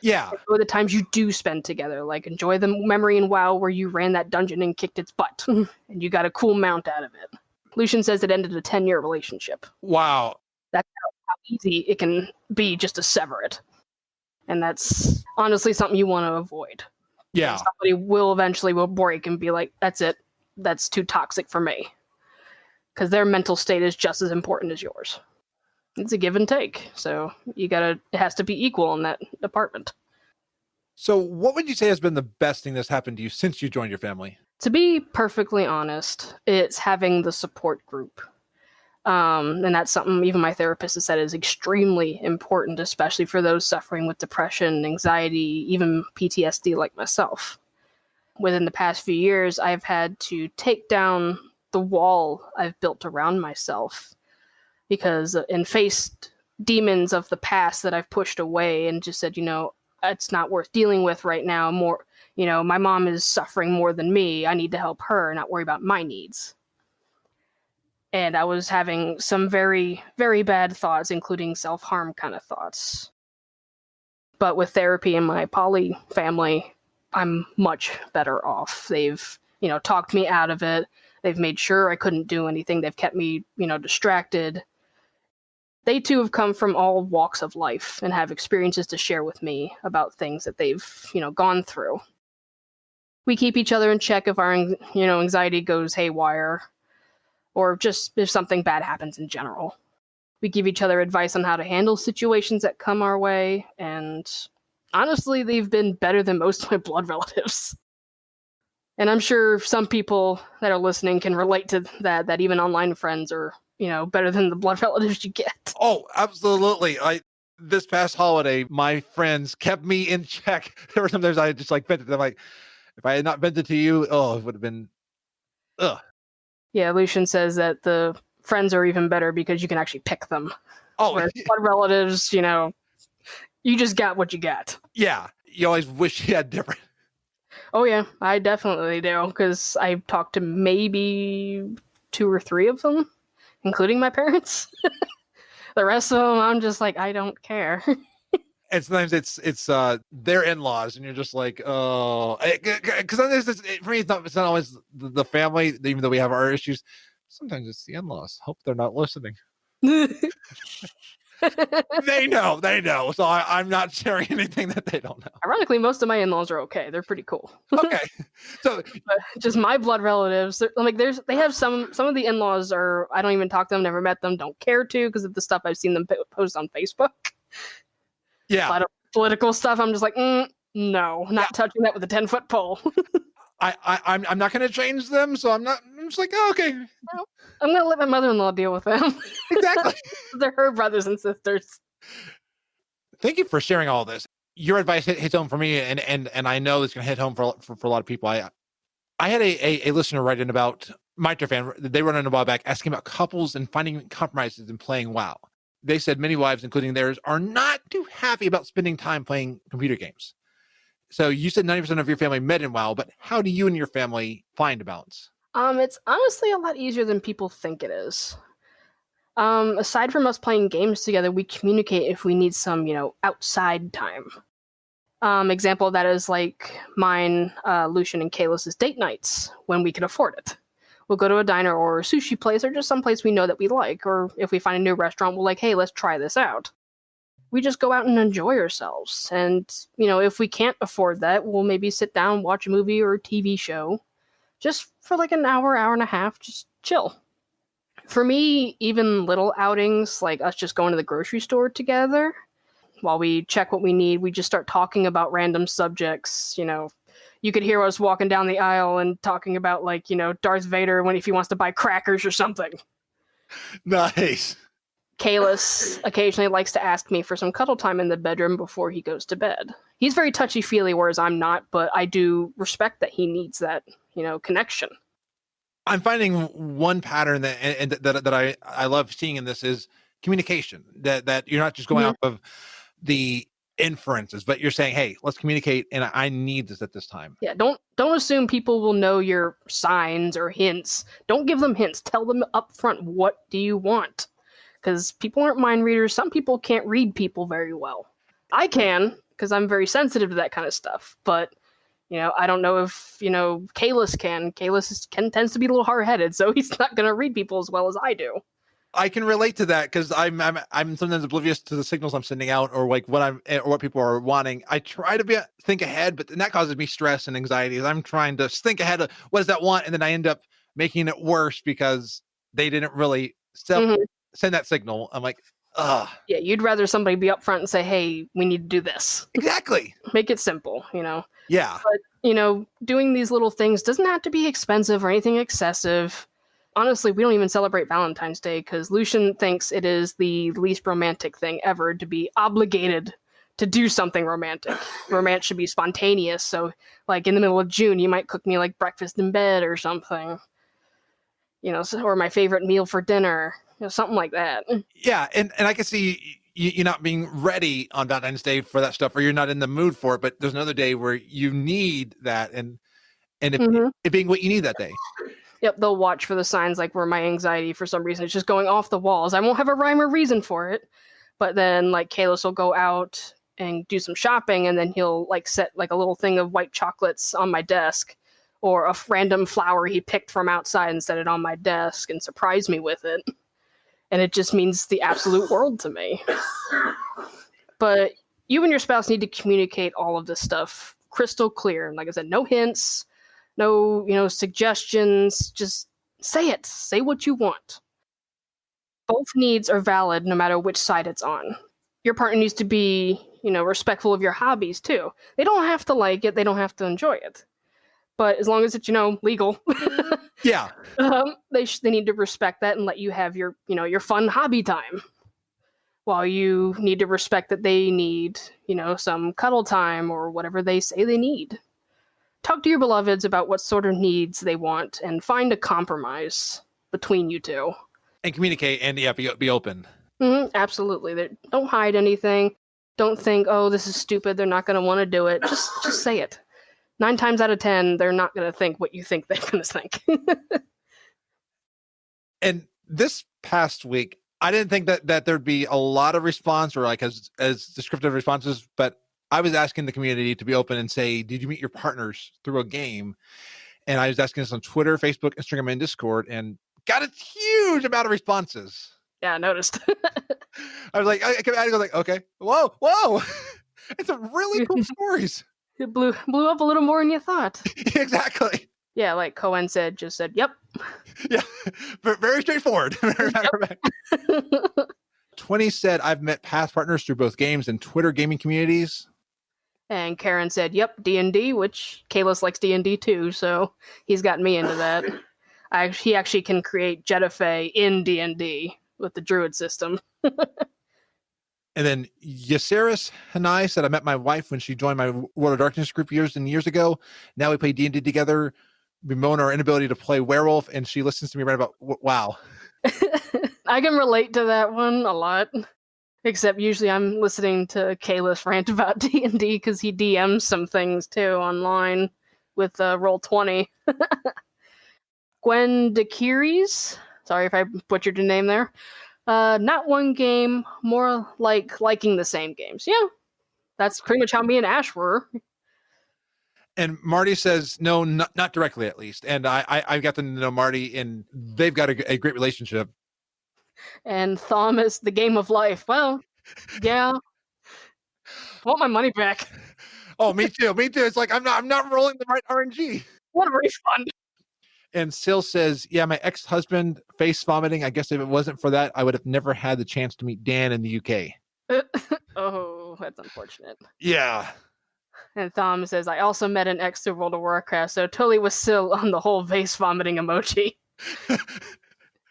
D: Yeah.
E: Enjoy the times you do spend together. Enjoy the memory in WoW where you ran that dungeon and kicked its butt, and you got a cool mount out of it. Lucian says it ended a 10-year relationship.
D: Wow.
E: That's how easy it can be just to sever it. And that's honestly something you want to avoid.
D: Yeah.
E: Somebody will eventually break and be like, that's it. That's too toxic for me. Because their mental state is just as important as yours. It's a give and take. So it has to be equal in that department.
D: So what would you say has been the best thing that's happened to you since you joined your family?
E: To be perfectly honest, it's having the support group. And that's something even my therapist has said is extremely important, especially for those suffering with depression, anxiety, even PTSD like myself. Within the past few years, I've had to take down the wall I've built around myself and faced demons of the past that I've pushed away and just said, it's not worth dealing with right now. More, my mom is suffering more than me. I need to help her, not worry about my needs. And I was having some very, very bad thoughts, including self-harm kind of thoughts. But with therapy and my poly family, I'm much better off. They've, talked me out of it. They've made sure I couldn't do anything. They've kept me, distracted. They too have come from all walks of life and have experiences to share with me about things that they've, gone through. We keep each other in check if our, anxiety goes haywire, or just if something bad happens in general. We give each other advice on how to handle situations that come our way, and honestly, they've been better than most of my blood relatives. And I'm sure some people that are listening can relate to that even online friends are, better than the blood relatives you get.
D: Oh, absolutely. This past holiday, my friends kept me in check. There were sometimes I just vented. I'm like, if I had not vented to you, it would have been, ugh.
E: Yeah, Lucian says that the friends are even better because you can actually pick them.
D: Oh,
E: whereas blood relatives, you just got what you got.
D: Yeah, you always wish you had different.
E: Oh yeah, I definitely do, because I've talked to maybe 2 or 3 of them, including my parents. The rest of them, I'm just like, I don't care.
D: And sometimes it's their in-laws, and you're just like, oh, because for me, it's not always the family, even though we have our issues. Sometimes it's the in-laws. Hope they're not listening. They know. So I'm not sharing anything that they don't know.
E: Ironically, most of my in-laws are okay. They're pretty cool.
D: Okay, so
E: but just my blood relatives, they have some of the in-laws are, I don't even talk to them, never met them, don't care to, because of the stuff I've seen them post on Facebook.
D: Yeah,
E: a lot of political stuff. I'm just like, no, not touching that with a 10-foot pole.
D: I'm not going to change them, so I'm just like, oh, okay.
E: Well, I'm going to let my mother-in-law deal with them.
D: Exactly.
E: They're her brothers and sisters.
D: Thank you for sharing all this. Your advice hits home for me, and I know it's going to hit home for a lot of people. I had a listener write in about Fan. They wrote in a while back asking about couples and finding compromises in playing WoW. They said many wives, including theirs, are not too happy about spending time playing computer games. So you said 90% of your family met in WoW, but how do you and your family find a balance?
E: It's honestly a lot easier than people think it is. Aside from us playing games together, we communicate if we need some, outside time. Example of that is like mine, Lucian, and Kalis's date nights when we can afford it. We'll go to a diner or a sushi place or just someplace we know that we like. Or if we find a new restaurant, we'll like, hey, let's try this out. We just go out and enjoy ourselves. And, if we can't afford that, we'll maybe sit down, watch a movie or a TV show. Just for like an hour, hour and a half, just chill. For me, even little outings, like us just going to the grocery store together, while we check what we need, we just start talking about random subjects, You could hear us walking down the aisle and talking about, Darth Vader if he wants to buy crackers or something.
D: Nice.
E: Kalis occasionally likes to ask me for some cuddle time in the bedroom before he goes to bed. He's very touchy-feely, whereas I'm not, but I do respect that he needs that, connection.
D: I'm finding one pattern that I love seeing in this is communication. That you're not just going off of the inferences, but you're saying, hey, let's communicate, and I need this at this time.
E: Yeah, don't assume people will know your signs or hints. Don't give them hints. Tell them up front, what do you want? Because people aren't mind readers. Some people can't read people very well. I can, because I'm very sensitive to that kind of stuff. But, I don't know if, Kalis can. Kalis tends to be a little hard-headed, so he's not going to read people as well as I do.
D: I can relate to that because I'm sometimes oblivious to the signals I'm sending out or like what people are wanting. I try to think ahead, but then that causes me stress and anxiety. I'm trying to think ahead of what does that want, and then I end up making it worse because they didn't really send that signal. I'm like, ugh. Yeah,
E: you'd rather somebody be upfront and say, hey, we need to do this.
D: Exactly.
E: Make it simple,
D: Yeah.
E: But, doing these little things doesn't have to be expensive or anything excessive. Honestly, we don't even celebrate Valentine's Day because Lucian thinks it is the least romantic thing ever to be obligated to do something romantic. Romance should be spontaneous. So, like in the middle of June, you might cook me like breakfast in bed or something. Or my favorite meal for dinner. Something like that.
D: Yeah, and I can see you're not being ready on Valentine's Day for that stuff, or you're not in the mood for it. But there's another day where you need that, and it being what you need that day.
E: Yep, they'll watch for the signs, like where my anxiety for some reason is just going off the walls. I won't have a rhyme or reason for it, but then like Kalos will go out and do some shopping, and then he'll like set like a little thing of white chocolates on my desk, or a random flower he picked from outside and set it on my desk and surprise me with it. And it just means the absolute world to me. But you and your spouse need to communicate all of this stuff crystal clear. Like I said, no hints, no, suggestions. Just say it. Say what you want. Both needs are valid no matter which side it's on. Your partner needs to be, respectful of your hobbies too. They don't have to like it. They don't have to enjoy it. But as long as it's, legal.
D: Yeah.
E: They need to respect that and let you have your, your fun hobby time. While you need to respect that they need, some cuddle time or whatever they say they need. Talk to your beloveds about what sort of needs they want and find a compromise between you two.
D: And communicate and be open.
E: Absolutely. Don't hide anything. Don't think, oh, this is stupid. They're not going to want to do it. Just say it. 9 times out of 10, they're not going to think what you think they're going to think.
D: And this past week, I didn't think that there'd be a lot of response or like as descriptive responses, but I was asking the community to be open and say, did you meet your partners through a game? And I was asking this on Twitter, Facebook, Instagram, and Discord, and got a huge amount of responses.
E: Yeah, I noticed.
D: I was like, I go like, okay, whoa. It's a really cool stories.
E: It blew up a little more than you thought.
D: Exactly.
E: Yeah, like Cohen said, yep.
D: Yeah, very straightforward. 20 said, I've met past partners through both games and Twitter gaming communities.
E: And Karen said, yep, D&D, which Kalos likes D&D too, so he's gotten me into that. He actually can create Jettafae in D&D with the Druid system.
D: And then Yaceris Hanai said, I met my wife when she joined my World of Darkness group years and years ago. Now we play D&D together. We moan our inability to play werewolf, and she listens to me right about WoW.
E: I can relate to that one a lot. Except usually I'm listening to Kalis rant about D&D because he DMs some things too online with Roll20. Gwen DeCuries, sorry if I butchered your name there. Not one game, more like liking the same games. Yeah, that's pretty much how me and Ash were.
D: And Marty says, no, not directly at least. And I got to know Marty, and they've got a great relationship.
E: And Thomas, the game of life. Well, yeah. I want my money back.
D: Oh, me too. It's like I'm not rolling the right RNG.
E: What a refund.
D: And Sil says, yeah, my ex-husband face vomiting. I guess if it wasn't for that, I would have never had the chance to meet Dan in the UK.
E: Oh, that's unfortunate.
D: Yeah.
E: And Thom says, I also met an ex through World of Warcraft, so totally was Sil on the whole face vomiting emoji.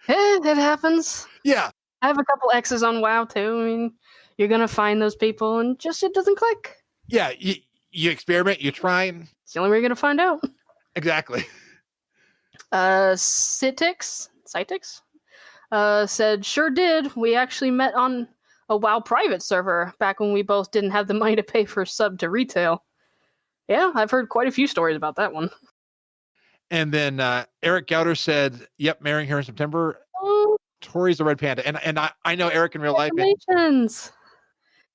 E: It happens.
D: Yeah.
E: I have a couple exes on WoW too. I mean, you're going to find those people and just it doesn't click.
D: Yeah, you experiment, you try.
E: It's the only way you're going to find out.
D: Exactly.
E: Cytix said, sure did. We actually met on a WoW private server back when we both didn't have the money to pay for a sub to retail. Yeah, I've heard quite a few stories about that one.
D: And then Eric Gouter said, yep, marrying her in September.
E: Oh,
D: Tori's the red panda. And I know Eric in real life.
E: congratulations.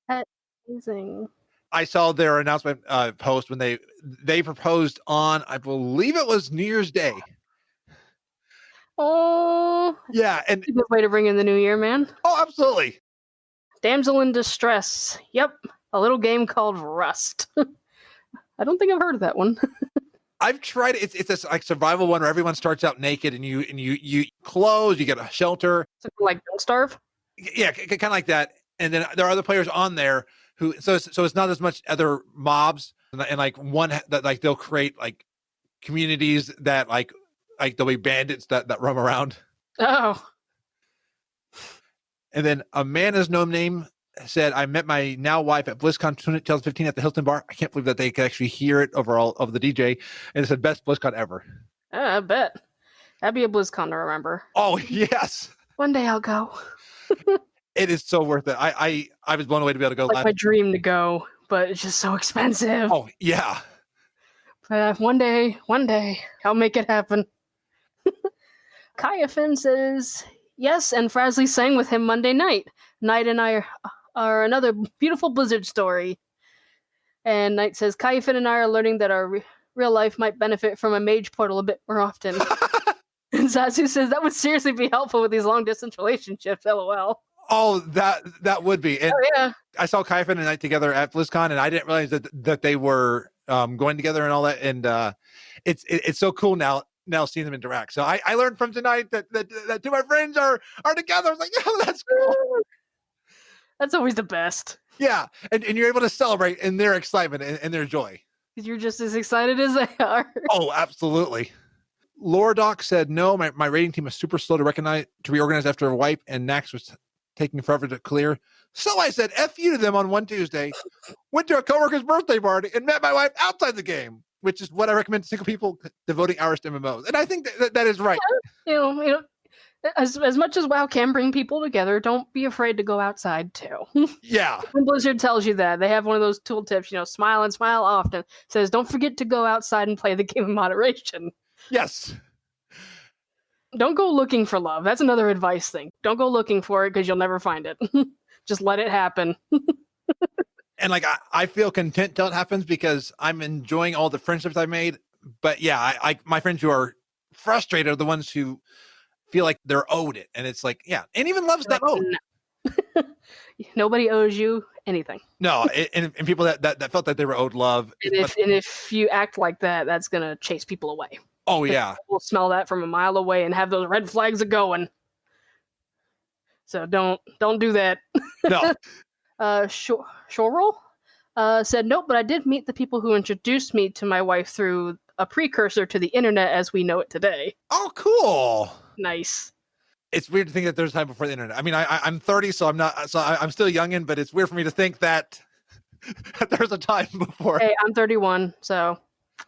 E: That's amazing.
D: I saw their announcement post when they proposed on, I believe it was New Year's Day.
E: Oh.
D: Yeah. And
E: That's a good way to bring in the new year, man.
D: oh, absolutely.
E: Damsel in Distress. Yep. A little game called Rust. I don't think I've heard of that one.
D: I've tried it. It's this like survival one where everyone starts out naked and you clothes, you get a shelter.
E: Something like Don't Starve?
D: Yeah, kind of like that. And then there are other players on there who so it's not as much other mobs and like one that like they'll create like communities that like there'll be bandits that roam around.
E: Oh.
D: And then Amanda's gnome name said, I met my now wife at BlizzCon 2015 at the Hilton Bar. I can't believe that they could actually hear it over all of the DJ. And it said, best BlizzCon ever.
E: I bet. That'd be a BlizzCon to remember.
D: Oh, yes.
E: One day I'll go.
D: It is so worth it. I was blown away to be able to go
E: Like
D: live.
E: my dream to go, but it's just so expensive.
D: Oh yeah.
E: One day, I'll make it happen. Kayafin says, yes, and Frazley sang with him Monday night. Knight and I are another beautiful Blizzard story. And Knight says, Kayafin and I are learning that our real life might benefit from a mage portal a bit more often. And Zazu says, that would seriously be helpful with these long-distance relationships, lol.
D: Oh, that would be. And
E: yeah.
D: I saw Kaifin and Knight together at BlizzCon, and I didn't realize that they were going together and all that. And it's so cool now seeing them interact. So I learned from tonight that two of my friends are together. I was like, oh, that's cool.
E: That's always the best.
D: Yeah, and you're able to celebrate in their excitement and their joy.
E: You're just as excited as they are.
D: Oh, absolutely. Lore Doc said, no, my rating team was super slow to reorganize after a wipe, and Nax was taking forever to clear. So I said F you to them on one Tuesday, went to a coworker's birthday party, and met my wife outside the game, which is what I recommend to single people devoting hours to MMOs. And I think that is right.
E: You know, as much as WoW can bring people together, don't be afraid to go outside too.
D: Yeah.
E: When Blizzard tells you that, they have one of those tool tips, smile and smile often. Says, don't forget to go outside and play the game in moderation.
D: Yes.
E: Don't go looking for love. That's another advice thing. Don't go looking for it because you'll never find it. Just let it happen.
D: And I feel content till it happens because I'm enjoying all the friendships I made. But yeah, my friends who are frustrated are the ones who feel like they're owed it. And it's like, yeah, and even love's not owed.
E: No. Nobody owes you anything.
D: No, and people that felt that they were owed love.
E: And if you act like that, that's going to chase people away.
D: Oh, yeah.
E: We'll smell that from a mile away and have those red flags going. So don't do that.
D: No.
E: Shorel said, nope, but I did meet the people who introduced me to my wife through a precursor to the internet as we know it today.
D: Oh, cool.
E: Nice.
D: It's weird to think that there's time before the internet. I mean, I'm 30, so I'm still youngin', but it's weird for me to think that there's a time before.
E: Hey, I'm 31, so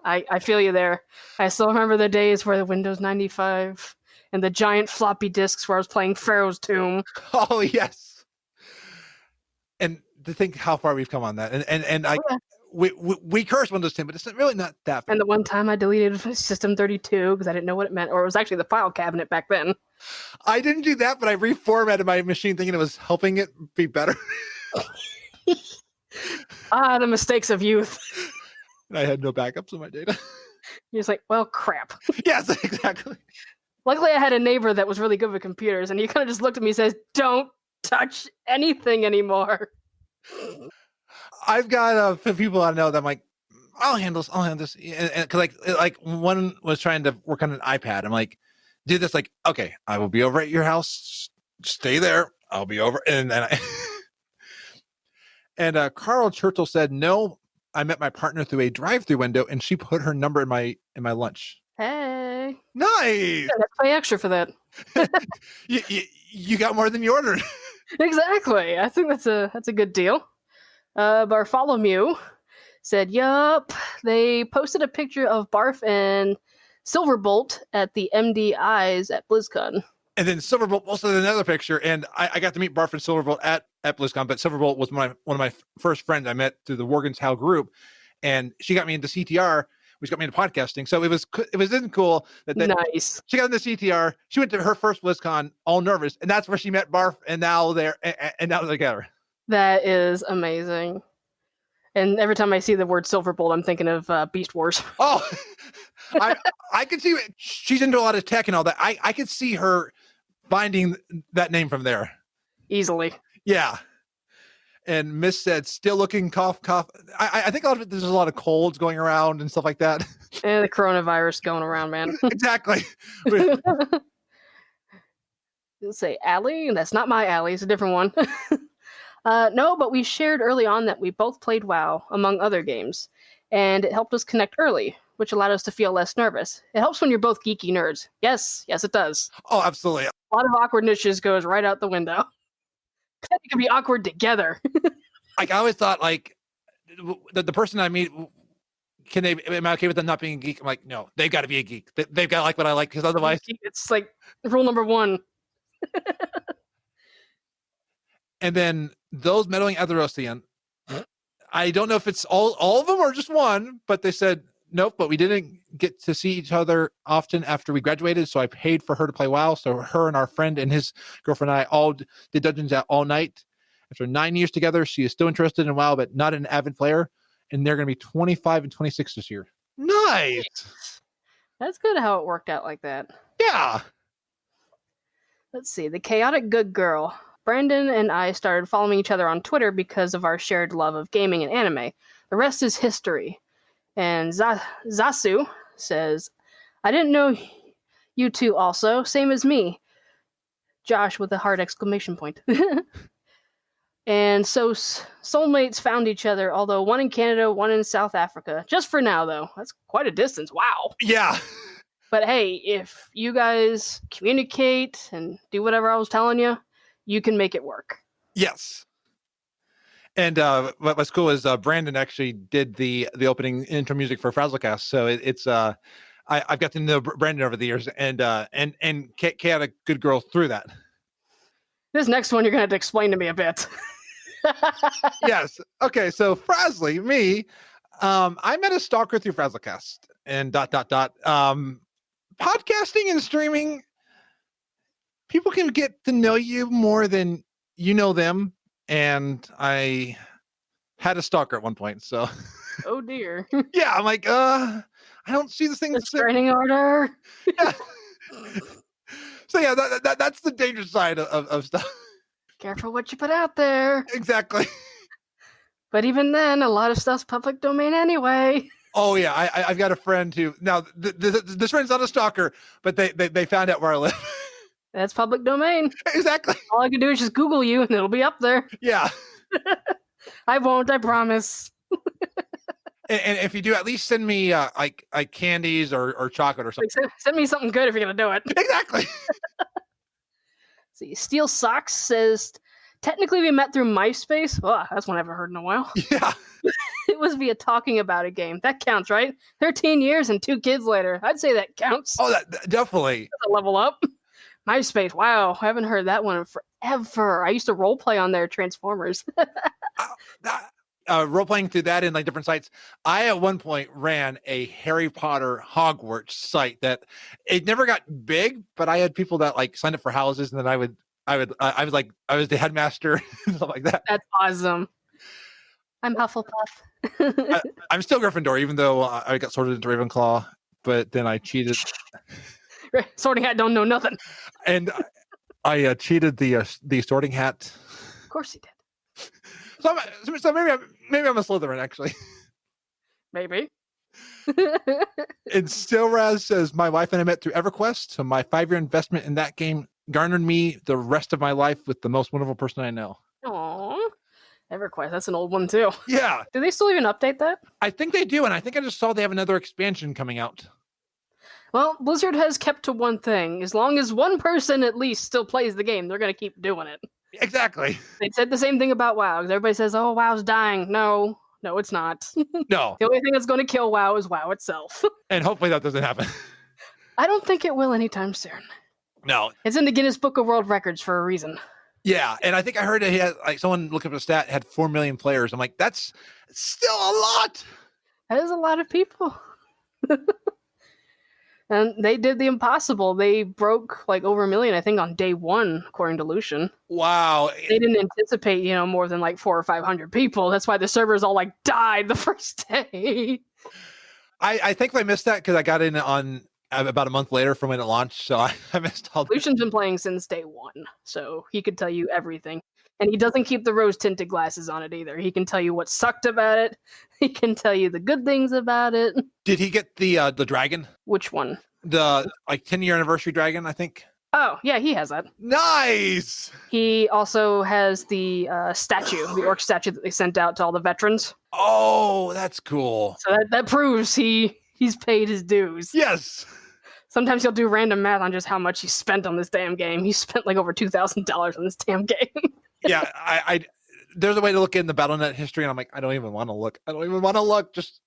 E: I feel you there. I still remember the days where the Windows 95 and the giant floppy disks where I was playing Pharaoh's Tomb.
D: Oh, yes. And to think how far we've come on that. And we curse Windows 10, but it's really not that far.
E: And the one time I deleted System 32 because I didn't know what it meant, or it was actually the file cabinet back then.
D: I didn't do that, but I reformatted my machine thinking it was helping it be better.
E: The mistakes of youth.
D: And I had no backups of my data.
E: You're just like, well, crap.
D: Yes, exactly.
E: Luckily, I had a neighbor that was really good with computers, and he kind of just looked at me and says, don't touch anything anymore.
D: I've got people I know that I'm like, I'll handle this. And cause like one was trying to work on an iPad. I'm like, do this. Like, okay, I will be over at your house. Stay there. I'll be over. And then and Carl Churchill said, no, I met my partner through a drive-through window and she put her number in my lunch.
E: Hey.
D: Nice.
E: Yeah, let's pay extra for that.
D: you got more than you ordered.
E: Exactly. I think that's a good deal. Bartholomew said, yup, they posted a picture of Barf and Silverbolt at the MDIs at BlizzCon.
D: And then Silverbolt posted another picture, and I got to meet Barf and Silverbolt at BlizzCon, but Silverbolt was one of my first friends I met through the Worgen's How group, and she got me into CTR, which got me into podcasting. So it was cool that
E: nice.
D: She got into CTR. She went to her first BlizzCon all nervous, and that's where she met Barf, and now they're together.
E: That is amazing. And every time I see the word Silverbolt, I'm thinking of Beast Wars.
D: Oh, I could see she's into a lot of tech and all that. I could see her finding that name from there
E: easily.
D: Yeah. And Miss said, still looking cough. I think there's a lot of colds going around and stuff like that.
E: And the coronavirus going around, man.
D: Exactly.
E: You'll say alley? That's not my alley. It's a different one. No, but we shared early on that we both played WoW, among other games, and it helped us connect early, which allowed us to feel less nervous. It helps when you're both geeky nerds. Yes, it does.
D: Oh, absolutely.
E: A lot of awkwardness just goes right out the window. You can be awkward together.
D: Like, I always thought, like, the person I meet, am I okay with them not being a geek? I'm like, no, they've got to be a geek. They've got to like what I like, because otherwise...
E: It's like rule number one.
D: And then those meddling Atherosian, I don't know if it's all of them or just one, but they said, nope, but we didn't get to see each other often after we graduated, so I paid for her to play WoW. So her and our friend and his girlfriend and I all did dungeons out all night. After 9 years together, she is still interested in WoW, but not an avid player. And they're going to be 25 and 26 this year. Nice.
E: That's good how it worked out like that.
D: Yeah.
E: Let's see. The Chaotic Good Girl. Brandon and I started following each other on Twitter because of our shared love of gaming and anime. The rest is history. And Zasu says, I didn't know you two also. Same as me. Josh with a heart exclamation point. And so soulmates found each other, although one in Canada, one in South Africa. Just for now, though. That's quite a distance. Wow.
D: Yeah.
E: But hey, if you guys communicate and do whatever I was telling you, you can make it work.
D: Yes. And what's cool is Brandon actually did the opening intro music for FrazlCast. So it's I've got to know Brandon over the years, and Kate had a good girl through that.
E: This next one you're gonna have to explain to me a bit.
D: Yes. Okay. So Frazley, me, I met a stalker through FrazlCast and ... Podcasting and streaming, people can get to know you more than you know them. And I had a stalker at one point, so.
E: Oh dear.
D: Yeah, I'm like, I don't see the thing.
E: Restraining order.
D: Yeah. So yeah, that's the dangerous side of stuff.
E: Careful what you put out there.
D: Exactly.
E: But even then, a lot of stuff's public domain anyway.
D: Oh yeah, I've got a friend who now this friend's not a stalker, but they found out where I live.
E: That's public domain.
D: Exactly.
E: All I can do is just Google you, and it'll be up there.
D: Yeah.
E: I won't. I promise.
D: And if you do, at least send me like candies or chocolate or something.
E: Like, send me something good if you're gonna do it.
D: Exactly.
E: See, Steel Socks says, technically we met through MySpace. Oh, that's one I haven't heard in a while.
D: Yeah.
E: It was via Talking About a Game. That counts, right? 13 years and 2 kids later. I'd say that counts.
D: Oh, that definitely.
E: That's a level up. MySpace. Wow, I haven't heard that one in forever. I used to role play on their Transformers.
D: Role playing through that in like different sites. I at one point ran a Harry Potter Hogwarts site that it never got big, but I had people that like signed up for houses, and then I was the headmaster and stuff like that.
E: That's awesome. I'm Hufflepuff.
D: I'm still Gryffindor, even though I got sorted into Ravenclaw, but then I cheated.
E: Sorting Hat don't know nothing.
D: And I cheated the Sorting Hat.
E: Of course he did.
D: So maybe I'm a Slytherin, actually.
E: Maybe.
D: And Stillraz says, my wife and I met through EverQuest, so my 5-year investment in that game garnered me the rest of my life with the most wonderful person I know.
E: Aww. EverQuest, that's an old one too.
D: Yeah.
E: Do they still even update that?
D: I think they do, and I think I just saw they have another expansion coming out.
E: Well, Blizzard has kept to one thing. As long as one person at least still plays the game, they're going to keep doing it.
D: Exactly.
E: They said the same thing about WoW. Everybody says, oh, WoW's dying. No, it's not.
D: No.
E: The only thing that's going to kill WoW is WoW itself.
D: And hopefully that doesn't happen.
E: I don't think it will anytime soon.
D: No.
E: It's in the Guinness Book of World Records for a reason.
D: Yeah, and I think I heard he had, like, someone look up a stat, had 4 million players. I'm like, that's still a lot.
E: That is a lot of people. And they did the impossible. They broke like over 1 million, I think, on day 1, according to Lucian.
D: Wow.
E: They didn't anticipate, more than like 400 or 500 people. That's why the servers all like died the first day.
D: I think I missed that because I got in on about a month later from when it launched, so I missed all that.
E: Lucian's been playing since day 1, so he could tell you everything. And he doesn't keep the rose-tinted glasses on it either. He can tell you what sucked about it. He can tell you the good things about it.
D: Did he get the dragon?
E: Which one?
D: The 10-year anniversary dragon, I think.
E: Oh, yeah, he has that.
D: Nice!
E: He also has the statue, the orc statue that they sent out to all the veterans.
D: Oh, that's cool.
E: So that proves he's paid his dues.
D: Yes!
E: Sometimes he'll do random math on just how much he spent on this damn game. He spent like over $2,000 on this damn game.
D: Yeah, I there's a way to look in the BattleNet history, and I'm like, I don't even want to look. Just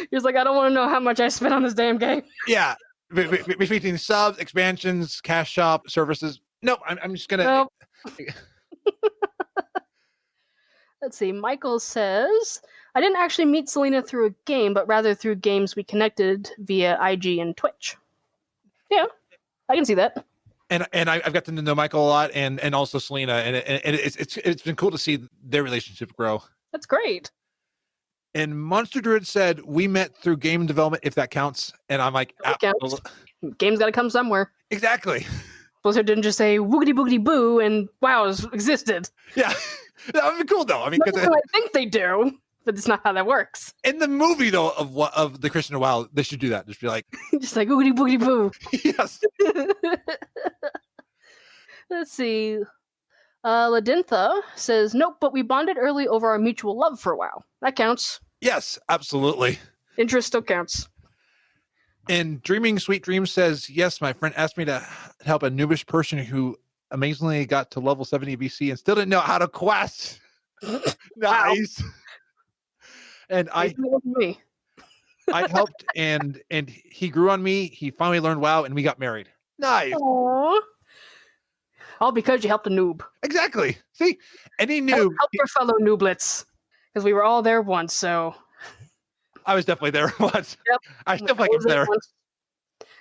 E: he's like, I don't want to know how much I spent on this damn game.
D: Yeah, between subs, expansions, cash shop, services. No, I'm just gonna.
E: Nope. Let's see. Michael says, I didn't actually meet Selena through a game, but rather through games we connected via IG and Twitch. Yeah, I can see that.
D: And I've got to know Michael a lot, and also Selena, and it's been cool to see their relationship grow.
E: That's great.
D: And Monster Druid said we met through game development, if that counts. And I'm like,
E: Game's got to come somewhere.
D: Exactly.
E: Blizzard didn't just say woogity boogity boo and WoW's existed.
D: Yeah, that would be cool though. I mean, because
E: I think they do, but it's not how that works.
D: In the movie though of the Christian WoW, they should do that. Just be like,
E: just like woogity boogity boo.
D: Yes.
E: Let's see. Ladintha says, nope, but we bonded early over our mutual love for WoW. That counts.
D: Yes, absolutely.
E: Interest still counts.
D: And Dreaming Sweet Dreams says, yes, my friend asked me to help a noobish person who amazingly got to level 70 BC and still didn't know how to quest. Nice. And I helped and he grew on me. He finally learned WoW and we got married. Nice.
E: Aww. All because you helped a noob.
D: Exactly. See, any noob.
E: Help your fellow nooblets. Because we were all there once, so.
D: I was definitely there once.
E: Yep.
D: I still think I'm there.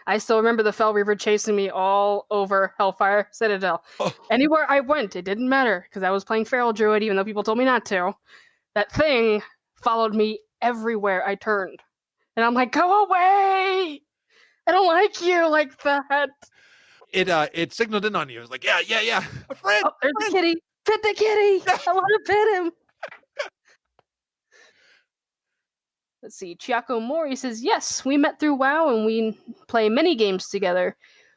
E: I still remember the Fell Reaver chasing me all over Hellfire Citadel. Oh. Anywhere I went, it didn't matter because I was playing Feral Druid, even though people told me not to. That thing followed me everywhere I turned. And I'm like, go away! I don't like you like that.
D: It signaled in on you. It was like, yeah. A friend.
E: Oh, there's the kitty. Pet the kitty. I want to pet him. Let's see. Chiako Mori says, yes, we met through WoW and we play many games together.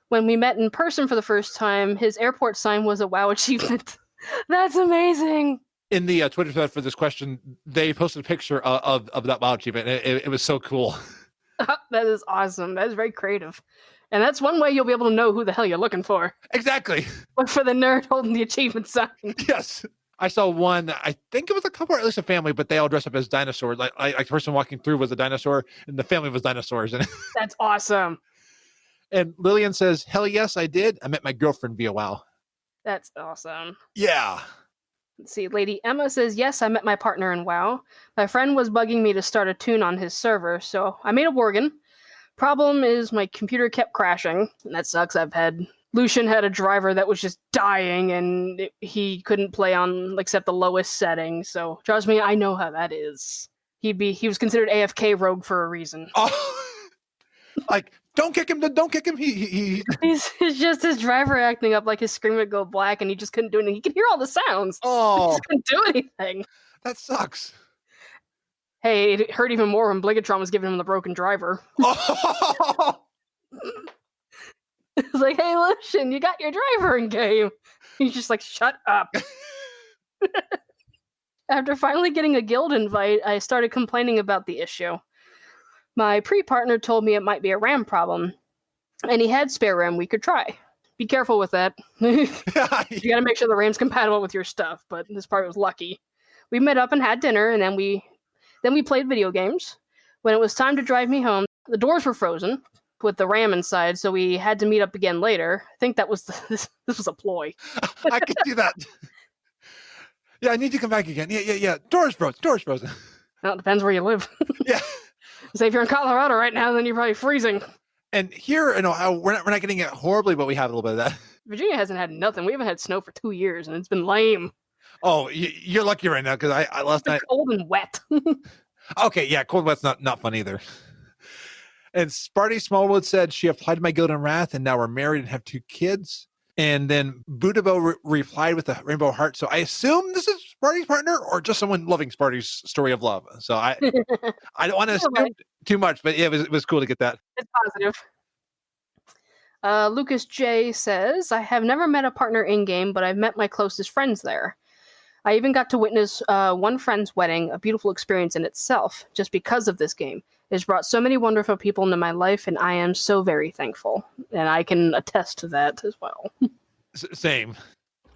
E: When we met in person for the first time, his airport sign was a WoW achievement. That's amazing.
D: In the Twitter thread for this question, they posted a picture of that WoW achievement. It was so cool.
E: That is awesome. That is very creative. And that's one way you'll be able to know who the hell you're looking for.
D: Exactly.
E: Look for the nerd holding the achievement sign.
D: Yes. I saw one, I think it was a couple or at least a family, but they all dressed up as dinosaurs. Like the person walking through was a dinosaur and the family was dinosaurs.
E: That's awesome.
D: And Lillian says, hell yes, I did. I met my girlfriend via WoW.
E: That's awesome.
D: Yeah.
E: Let's see. Lady Emma says, yes, I met my partner in WoW. My friend was bugging me to start a tune on his server, so I made a Worgen. Problem is my computer kept crashing, and that sucks. Lucian had a driver that was just dying, and he couldn't play on except the lowest setting. So trust me, I know how that is. He was considered AFK rogue for a reason.
D: Oh, like don't kick him! Don't kick him!
E: He's just his driver acting up like his screen would go black, and he just couldn't do anything. He could hear all the sounds.
D: Oh,
E: he just couldn't do anything.
D: That sucks.
E: Hey, it hurt even more when Bligatron was giving him the broken driver.
D: Oh.
E: It's like, hey, Lucian, you got your driver in game. He's just like, shut up. After finally getting a guild invite, I started complaining about the issue. My pre-partner told me it might be a RAM problem, and he had spare RAM we could try. Be careful with that. You gotta make sure the RAM's compatible with your stuff, but this part was lucky. We met up and had dinner, and then we played video games. When it was time to drive me home, the doors were frozen with the RAM inside, so we had to meet up again later. I think that was this was a ploy.
D: I could do that. Yeah, I need to come back again. Yeah. Doors frozen.
E: Well, it depends where you live.
D: Yeah.
E: Say if you're in Colorado right now, then you're probably freezing.
D: And here, we're not getting it horribly, but we have a little bit of that.
E: Virginia hasn't had nothing. We haven't had snow for 2 years, and it's been lame.
D: Oh, you're lucky right now because I last night
E: cold and wet.
D: Okay, yeah, cold and wet's not fun either. And Sparty Smallwood said she applied to my guild in Wrath, and now we're married and have 2 kids. And then Budabo replied with a rainbow heart. So I assume this is Sparty's partner or just someone loving Sparty's story of love. So I don't want to assume too much, but yeah, it was cool to get that.
E: It's positive. Lucas J says, I have never met a partner in-game, but I've met my closest friends there. I even got to witness one friend's wedding, a beautiful experience in itself, just because of this game. It's brought so many wonderful people into my life, and I am so very thankful. And I can attest to that as well.
D: Same.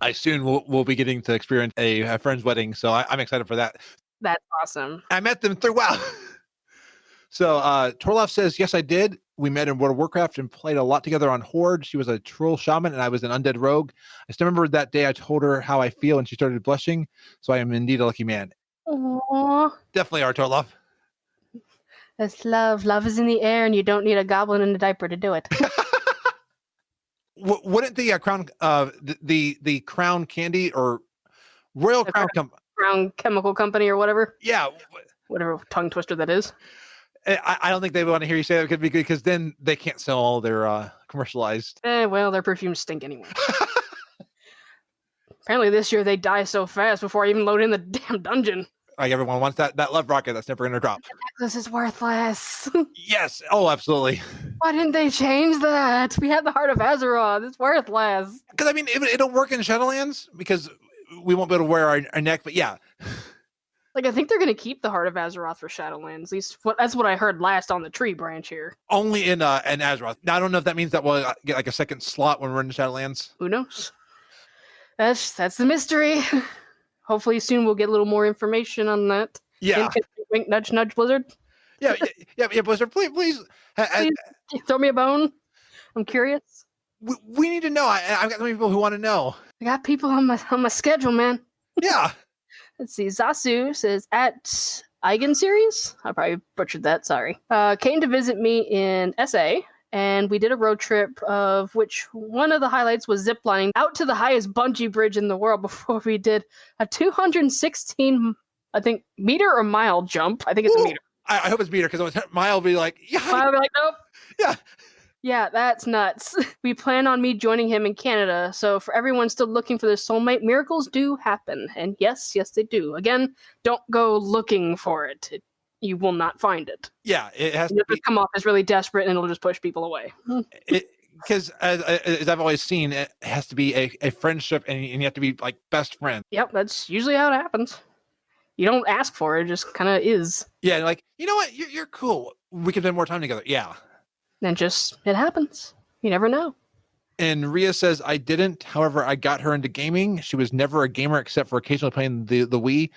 D: I soon will be getting to experience a friend's wedding, so I'm excited for that.
E: That's awesome.
D: I met them through WoW. So Torloff says, yes, I did. We met in World of Warcraft and played a lot together on Horde. She was a troll shaman and I was an undead rogue. I still remember that day I told her how I feel and she started blushing. So I am indeed a lucky man.
E: Aww.
D: Definitely Arto love.
E: That's love. Love is in the air, and you don't need a goblin in a diaper to do it.
D: Wouldn't the crown, the Crown Candy or Royal
E: Crown Chemical Company or whatever?
D: Yeah.
E: Whatever tongue twister that is.
D: I don't think they want to hear you say that because then they can't sell all their commercialized.
E: Well, their perfumes stink anyway. Apparently this year they die so fast before I even load in the damn dungeon.
D: Like everyone wants that love rocket that's never going to drop.
E: This is worthless.
D: Yes. Oh, absolutely.
E: Why didn't they change that? We had the Heart of Azeroth. It's worthless.
D: Because I mean, it'll work in Shadowlands because we won't be able to wear our neck. But yeah.
E: Like, I think they're going to keep the Heart of Azeroth for Shadowlands. At least that's what I heard last on the tree branch here.
D: Only in Azeroth. Now, I don't know if that means that we'll get like a second slot when we're in Shadowlands.
E: Who knows? That's the mystery. Hopefully soon we'll get a little more information on that.
D: Yeah.
E: Wink, nudge, nudge, Blizzard.
D: Yeah, Blizzard, please.
E: Please throw me a bone. I'm curious.
D: We need to know. I've got so many people who want to know.
E: I got people on my schedule, man.
D: Yeah.
E: Let's see. Zasu says at Eigen series. I probably butchered that. Sorry. Came to visit me in SA. And we did a road trip of which one of the highlights was ziplining out to the highest bungee bridge in the world before we did a 216, I think, meter or mile jump. I think it's a meter.
D: I hope it's meter because it was mile. Be like, yeah.
E: I'll be like, nope.
D: Yeah.
E: Yeah, that's nuts. We plan on me joining him in Canada. So for everyone still looking for their soulmate, miracles do happen. And yes, they do. Again, don't go looking for it. You will not find it.
D: Yeah, it has to
E: come off as really desperate, and it'll just push people away.
D: Because as I've always seen, it has to be a friendship, and you have to be like best friends.
E: Yep, that's usually how it happens. You don't ask for it; it just kind of is.
D: Yeah, like you know what, you're cool. We can spend more time together. Yeah,
E: and just it happens. You never know.
D: And Rhea says, I didn't. However, I got her into gaming. She was never a gamer except for occasionally playing the Wii.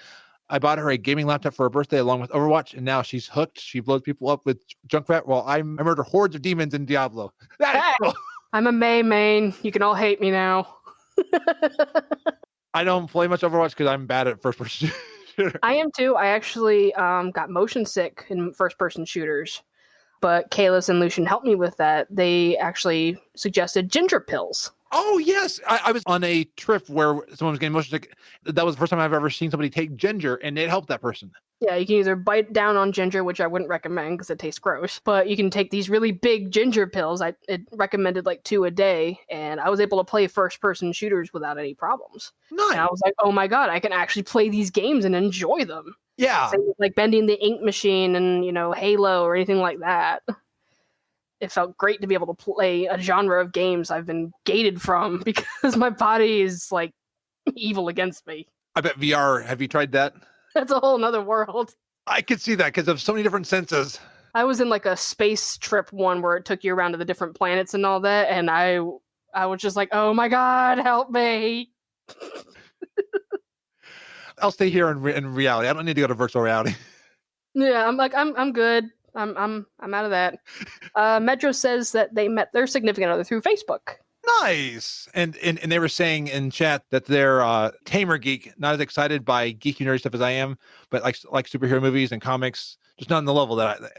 D: I bought her a gaming laptop for her birthday along with Overwatch, and now she's hooked. She blows people up with Junkrat while I murder hordes of demons in Diablo. That is cool.
E: I'm a May main. You can all hate me now.
D: I don't play much Overwatch because I'm bad at first-person shooter.
E: I am too. I actually got motion sick in first-person shooters, but Kalis and Lucian helped me with that. They actually suggested ginger pills.
D: Oh, yes. I was on a trip where someone was getting motion sick. That was the first time I've ever seen somebody take ginger, and it helped that person.
E: Yeah, you can either bite down on ginger, which I wouldn't recommend because it tastes gross, but you can take these really big ginger pills. It recommended like 2 a day, and I was able to play first-person shooters without any problems.
D: Nice.
E: And I was like, oh my god, I can actually play these games and enjoy them.
D: Yeah.
E: Same with, like bending the ink machine and, Halo or anything like that. It felt great to be able to play a genre of games I've been gated from because my body is like evil against me.
D: I bet VR. Have you tried that?
E: That's a whole nother world.
D: I could see that because of so many different senses.
E: I was in like a space trip one where it took you around to the different planets and all that, and I was just like, oh my god, help me.
D: I'll stay here in reality. I don't need to go to virtual reality.
E: Yeah, I'm good. I'm out of that. Metro says that they met their significant other through Facebook.
D: Nice. And they were saying in chat that they're tamer geek, not as excited by geeky nerdy stuff as I am, but like superhero movies and comics, just not on the level that
E: as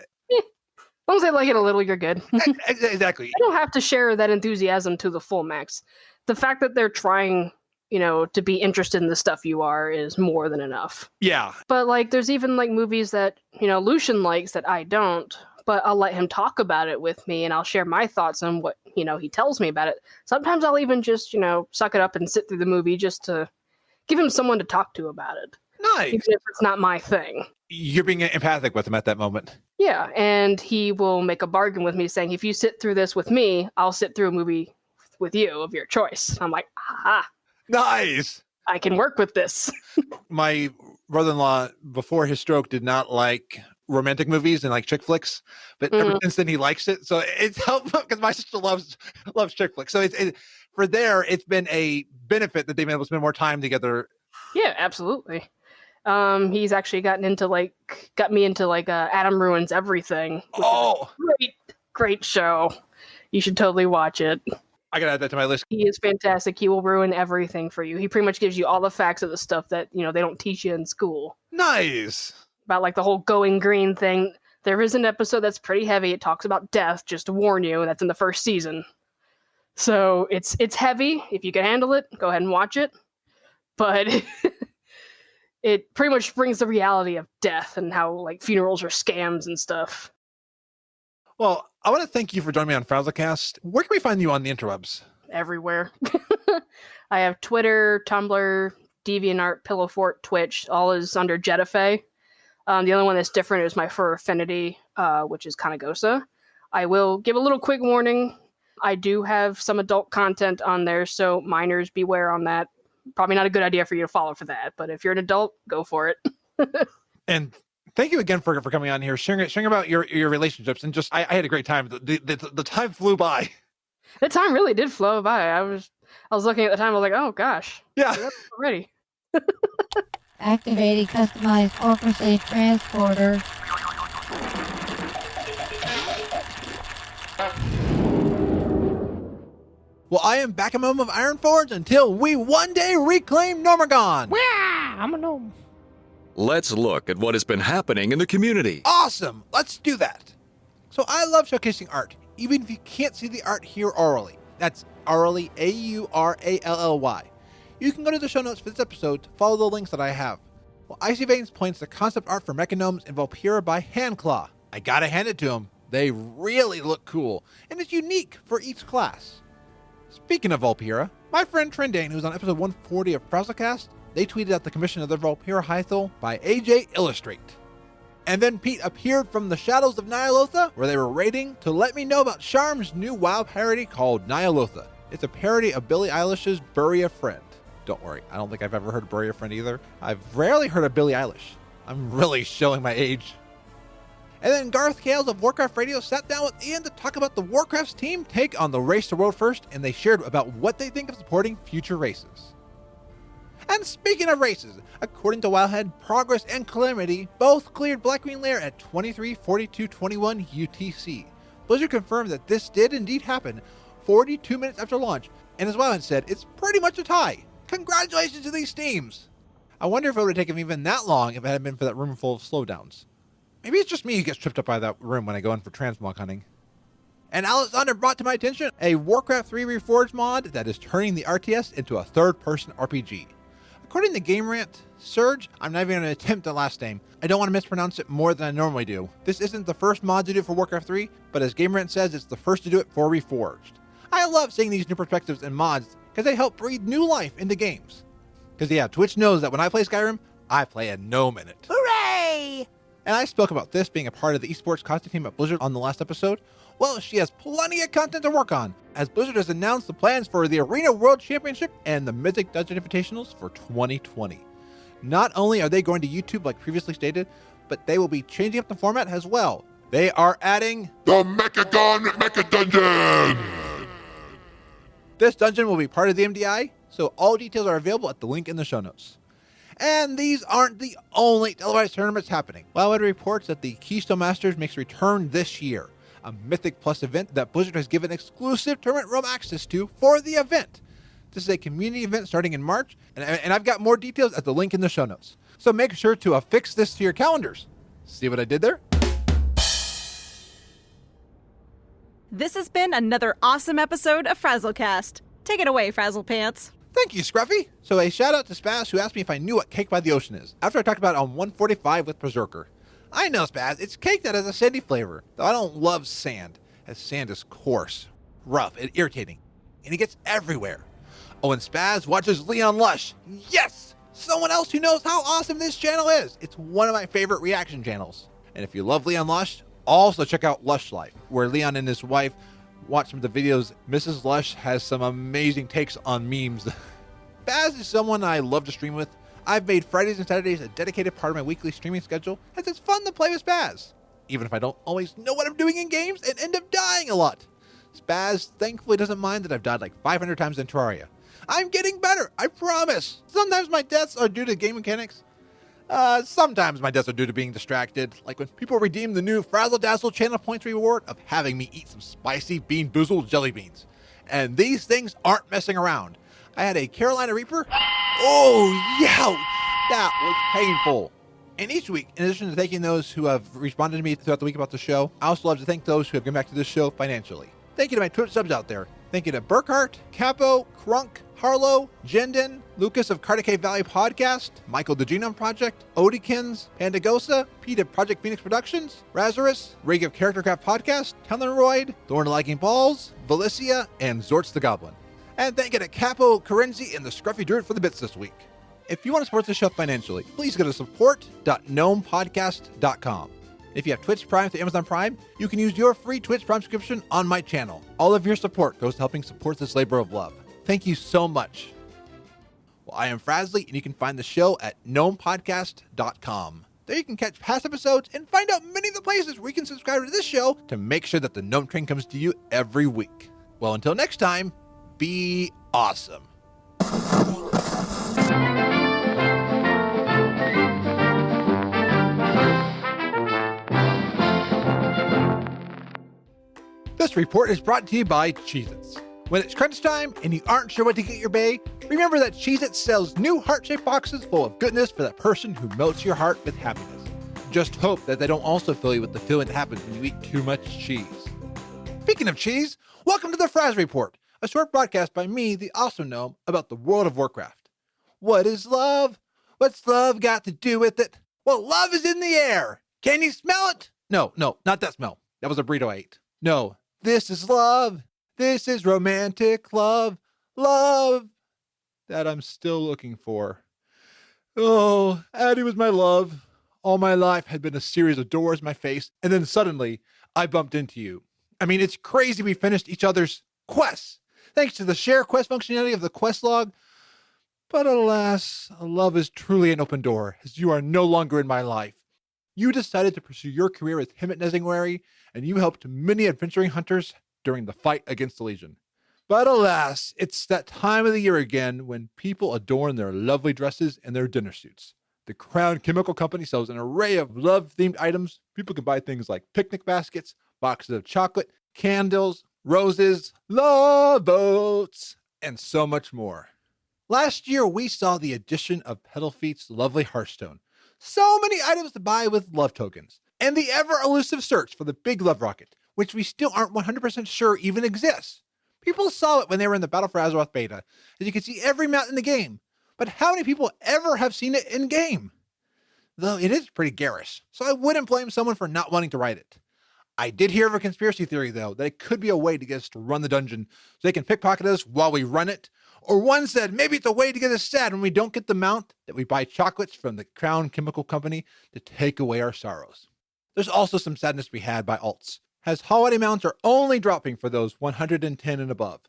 E: long as they like it a little, you're good.
D: Exactly.
E: I don't have to share that enthusiasm to the full max. The fact that they're trying, to be interested in the stuff you are is more than enough.
D: Yeah.
E: But like, there's even like movies that, Lucian likes that I don't, but I'll let him talk about it with me and I'll share my thoughts on what, he tells me about it. Sometimes I'll even just, suck it up and sit through the movie just to give him someone to talk to about it.
D: Nice.
E: Even if it's not my thing.
D: You're being empathic with him at that moment.
E: Yeah. And he will make a bargain with me saying, if you sit through this with me, I'll sit through a movie with you of your choice. I'm like, aha. Nice. I can work with this.
D: My brother-in-law, before his stroke, did not like romantic movies and like chick flicks, but ever since then he likes it. So it's helpful because my sister loves chick flicks. So it's been a benefit that they've been able to spend more time together.
E: Yeah, absolutely. He's actually got me into Adam Ruins Everything.
D: Oh,
E: Great show. You should totally watch it.
D: I gotta add that to my list.
E: He is fantastic. He will ruin everything for you. He pretty much gives you all the facts of the stuff that, they don't teach you in school.
D: Nice.
E: About like the whole going green thing. There is an episode that's pretty heavy. It talks about death, just to warn you. That's in the first season. So it's heavy. If you can handle it, go ahead and watch it. But it pretty much brings the reality of death and how like funerals are scams and stuff.
D: Well, I want to thank you for joining me on FrazlCast. Where can we find you on the interwebs?
E: Everywhere. I have Twitter, Tumblr, DeviantArt, Pillowfort, Twitch. All is under Jettafae. The only one that's different is my fur affinity, which is Kanagosa. I will give a little quick warning. I do have some adult content on there, so minors beware on that. Probably not a good idea for you to follow for that, but if you're an adult, go for it.
D: And thank you again for coming on here, sharing about your relationships, and just I had a great time. The time flew by.
E: The time really did flow by. I was looking at the time. I was like, oh gosh,
D: yeah,
E: already.
B: Activating customized orchestrated transporter.
D: Well, I am back at home of Ironforge until we one day reclaim Gnomeregan.
G: I'm a gnome.
H: Let's look at what has been happening in the community.
D: Awesome! Let's do that. So I love showcasing art, even if you can't see the art here orally. That's orally, Aurally. You can go to the show notes for this episode to follow the links that I have. Well, Icy Veins points to concept art for Mechagnomes and Valpyra by Handclaw. I gotta hand it to them. They really look cool, and it's unique for each class. Speaking of Valpyra, my friend Trendane, who's on episode 140 of FrazlCast, they tweeted out the commission of the Valpyra Hythal by AJ Illustrate. And then Pete appeared from the shadows of Nyalotha, where they were raiding, to let me know about Charm's new WoW parody called Nyalotha. It's a parody of Billie Eilish's Bury a Friend. Don't worry, I don't think I've ever heard of Bury a Friend either. I've rarely heard of Billie Eilish. I'm really showing my age. And then Garth Kales of Warcraft Radio sat down with Ian to talk about the Warcraft's team take on the Race to World First, and they shared about what they think of supporting future races. And speaking of races, according to Wildhead, Progress and Calamity both cleared Black-Green Lair at 23:42:21 UTC. Blizzard confirmed that this did indeed happen 42 minutes after launch, and as Wildhead said, it's pretty much a tie. Congratulations to these teams! I wonder if it would have taken even that long if it hadn't been for that room full of slowdowns. Maybe it's just me who gets tripped up by that room when I go in for transmog hunting. And Alexander brought to my attention a Warcraft 3 Reforged mod that is turning the RTS into a third-person RPG. According to Game Rant, Surge, I'm not even going to attempt the last name. I don't want to mispronounce it more than I normally do. This isn't the first mod to do it for Warcraft 3, but as Game Rant says, it's the first to do it for Reforged. I love seeing these new perspectives and mods because they help breathe new life into games. Because yeah, Twitch knows that when I play Skyrim, I play a gnome in it.
G: Hooray!
D: And I spoke about this being a part of the esports content team at Blizzard on the last episode. Well, she has plenty of content to work on, as Blizzard has announced the plans for the Arena World Championship and the Mythic Dungeon Invitationals for 2020. Not only are they going to YouTube like previously stated, but they will be changing up the format as well. They are adding
I: the Mechagon Mecha Dungeon!
D: This dungeon will be part of the MDI, so all details are available at the link in the show notes. And these aren't the only televised tournaments happening. Wildhead reports that the Keystone Masters makes a return this year, a Mythic Plus event that Blizzard has given exclusive tournament room access to for the event. This is a community event starting in March, and I've got more details at the link in the show notes. So make sure to affix this to your calendars. See what I did there?
J: This has been another awesome episode of FrazlCast. Take it away, Frazzlepants.
D: Thank you, Scruffy. So a shout out to Spaz, who asked me if I knew what Cake by the Ocean is, after I talked about it on 145 with Berserker. I know, Spaz, it's cake that has a sandy flavor, though I don't love sand, as sand is coarse, rough, and irritating, and it gets everywhere. Oh, and Spaz watches Leon Lush. Yes! Someone else who knows how awesome this channel is. It's one of my favorite reaction channels. And if you love Leon Lush, also check out Lush Life, where Leon and his wife watch some of the videos. Mrs. Lush has some amazing takes on memes. Baz is someone I love to stream with. I've made Fridays and Saturdays a dedicated part of my weekly streaming schedule, as it's fun to play with Spaz, even if I don't always know what I'm doing in games and end up dying a lot. Spaz thankfully doesn't mind that I've died like 500 times in Terraria. I'm getting better, I promise. Sometimes my deaths are due to game mechanics. Sometimes my deaths are due to being distracted, like when people redeem the new FrazlDazzle channel points reward of having me eat some spicy Bean Boozled jelly beans. And these things aren't messing around. I had a Carolina Reaper. Oh, yeah, that was painful. And each week, in addition to thanking those who have responded to me throughout the week about the show, I also love to thank those who have given back to this show financially. Thank you to my Twitch subs out there. Thank you to Burkhart, Capo, Crunk, Harlow, Jendon, Lucas of Cardiac Valley Podcast, Michael the Genome Project, Odykins, Pandagosa, Pete of Project Phoenix Productions, Razarus, Rig of Charactercraft Podcast, Tellenroyd, Thorn Lagging Balls, Valicia, and Zorts the Goblin. And thank you to Capo, Carenzi, and the Scruffy Druid for the bits this week. If you want to support the show financially, please go to support.gnomepodcast.com. If you have Twitch Prime through Amazon Prime, you can use your free Twitch Prime subscription on my channel. All of your support goes to helping support this labor of love. Thank you so much. Well, I am Frazley, and you can find the show at gnomepodcast.com. There you can catch past episodes and find out many of the places where you can subscribe to this show to make sure that the Gnome Train comes to you every week. Well, until next time, be awesome. This report is brought to you by Cheez-Its. When it's crunch time and you aren't sure what to get your bae, remember that Cheez-Its sells new heart-shaped boxes full of goodness for that person who melts your heart with happiness. Just hope that they don't also fill you with the feeling that happens when you eat too much cheese. Speaking of cheese, welcome to the Fraz Report, a short broadcast by me, the awesome gnome, about the World of Warcraft. What is love? What's love got to do with it? Well, love is in the air. Can you smell it? No, not that smell. That was a burrito I ate. No. This is love. This is romantic love. Love that I'm still looking for. Oh, Addie was my love. All my life had been a series of doors in my face, and then suddenly I bumped into you. I mean, it's crazy we finished each other's quests, thanks to the share quest functionality of the quest log. But alas, love is truly an open door, as you are no longer in my life. You decided to pursue your career as Hemmet Nesingwary, and you helped many adventuring hunters during the fight against the Legion. But alas, it's that time of the year again when people adorn their lovely dresses and their dinner suits. The Crown Chemical Company sells an array of love-themed items. People can buy things like picnic baskets, boxes of chocolate, candles, roses, love boats, and so much more. Last year, we saw the addition of Petalfeet's lovely Hearthstone. So many items to buy with love tokens, and the ever-elusive search for the big love rocket, which we still aren't 100% sure even exists. People saw it when they were in the Battle for Azeroth beta, as you can see every mount in the game, but how many people ever have seen it in-game? Though it is pretty garish, so I wouldn't blame someone for not wanting to write it. I did hear of a conspiracy theory, though, that it could be a way to get us to run the dungeon so they can pickpocket us while we run it. Or one said maybe it's a way to get us sad when we don't get the mount that we buy chocolates from the Crown Chemical Company to take away our sorrows. There's also some sadness to be had by alts, as holiday mounts are only dropping for those 110 and above.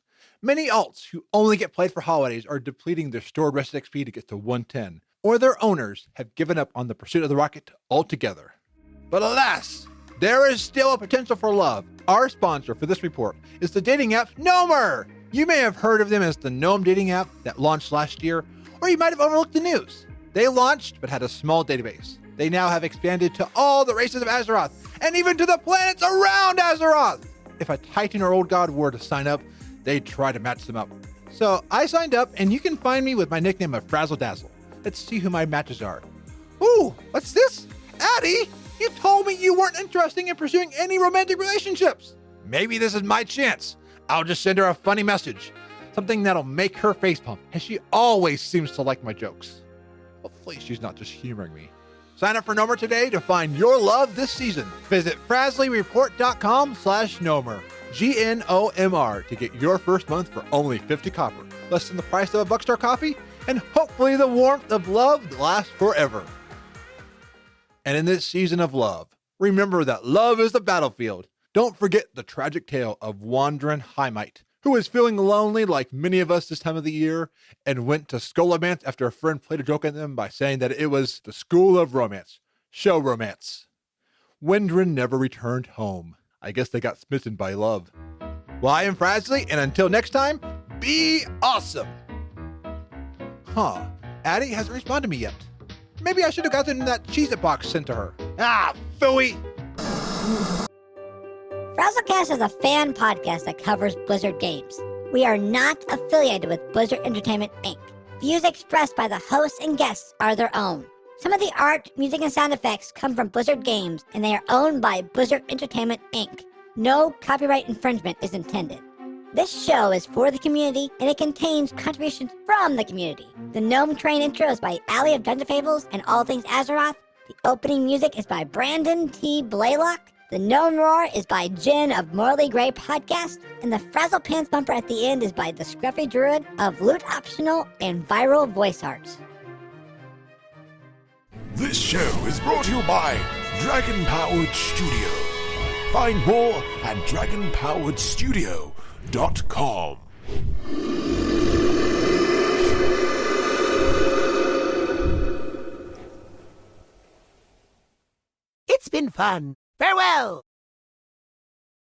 D: Many alts who only get played for holidays are depleting their stored rested XP to get to 110, or their owners have given up on the pursuit of the rocket altogether. But alas, there is still a potential for love. Our sponsor for this report is the dating app Gnomer. You may have heard of them as the Gnome dating app that launched last year, or you might have overlooked the news. They launched but had a small database. They now have expanded to all the races of Azeroth, and even to the planets around Azeroth. If a Titan or Old God were to sign up, they'd try to match them up. So I signed up, and you can find me with my nickname of FrazzleDazzle. Let's see who my matches are. Ooh, what's this? Addie, you told me you weren't interested in pursuing any romantic relationships. Maybe this is my chance. I'll just send her a funny message. Something that'll make her facepalm, as she always seems to like my jokes. Hopefully she's not just humoring me. Sign up for Gnomer today to find your love this season. Visit FrazleyReport.com/Gnomer, GNOMR, to get your first month for only 50 copper, less than the price of a Buckstar coffee, and hopefully the warmth of love that lasts forever. And in this season of love, remember that love is the battlefield. Don't forget the tragic tale of Wandering Highmite, who was feeling lonely like many of us this time of the year, and went to Scholomance after a friend played a joke on them by saying that it was the school of romance. Show romance. Wendrin never returned home. I guess they got smitten by love. Well, I am Frazley, and until next time, be awesome! Addie hasn't responded to me yet. Maybe I should have gotten that Cheez-It box sent to her. Ah, phooey!
B: FrazlCast is a fan podcast that covers Blizzard games. We are not affiliated with Blizzard Entertainment, Inc. Views expressed by the hosts and guests are their own. Some of the art, music, and sound effects come from Blizzard Games, and they are owned by Blizzard Entertainment, Inc. No copyright infringement is intended. This show is for the community, and it contains contributions from the community. The Gnome Train Intro is by Allie of Dungeon Fables and All Things Azeroth. The opening music is by Brandon T. Blaylock. The Gnome Roar is by Jen of Morally Grey Podcast. And the Frazzlepants bumper at the end is by the Scruffy Druid of Loot Optional and Viral Voice Arts.
I: This show is brought to you by Dragon Powered Studio. Find more at dragonpoweredstudio.com.
G: It's been fun. Farewell!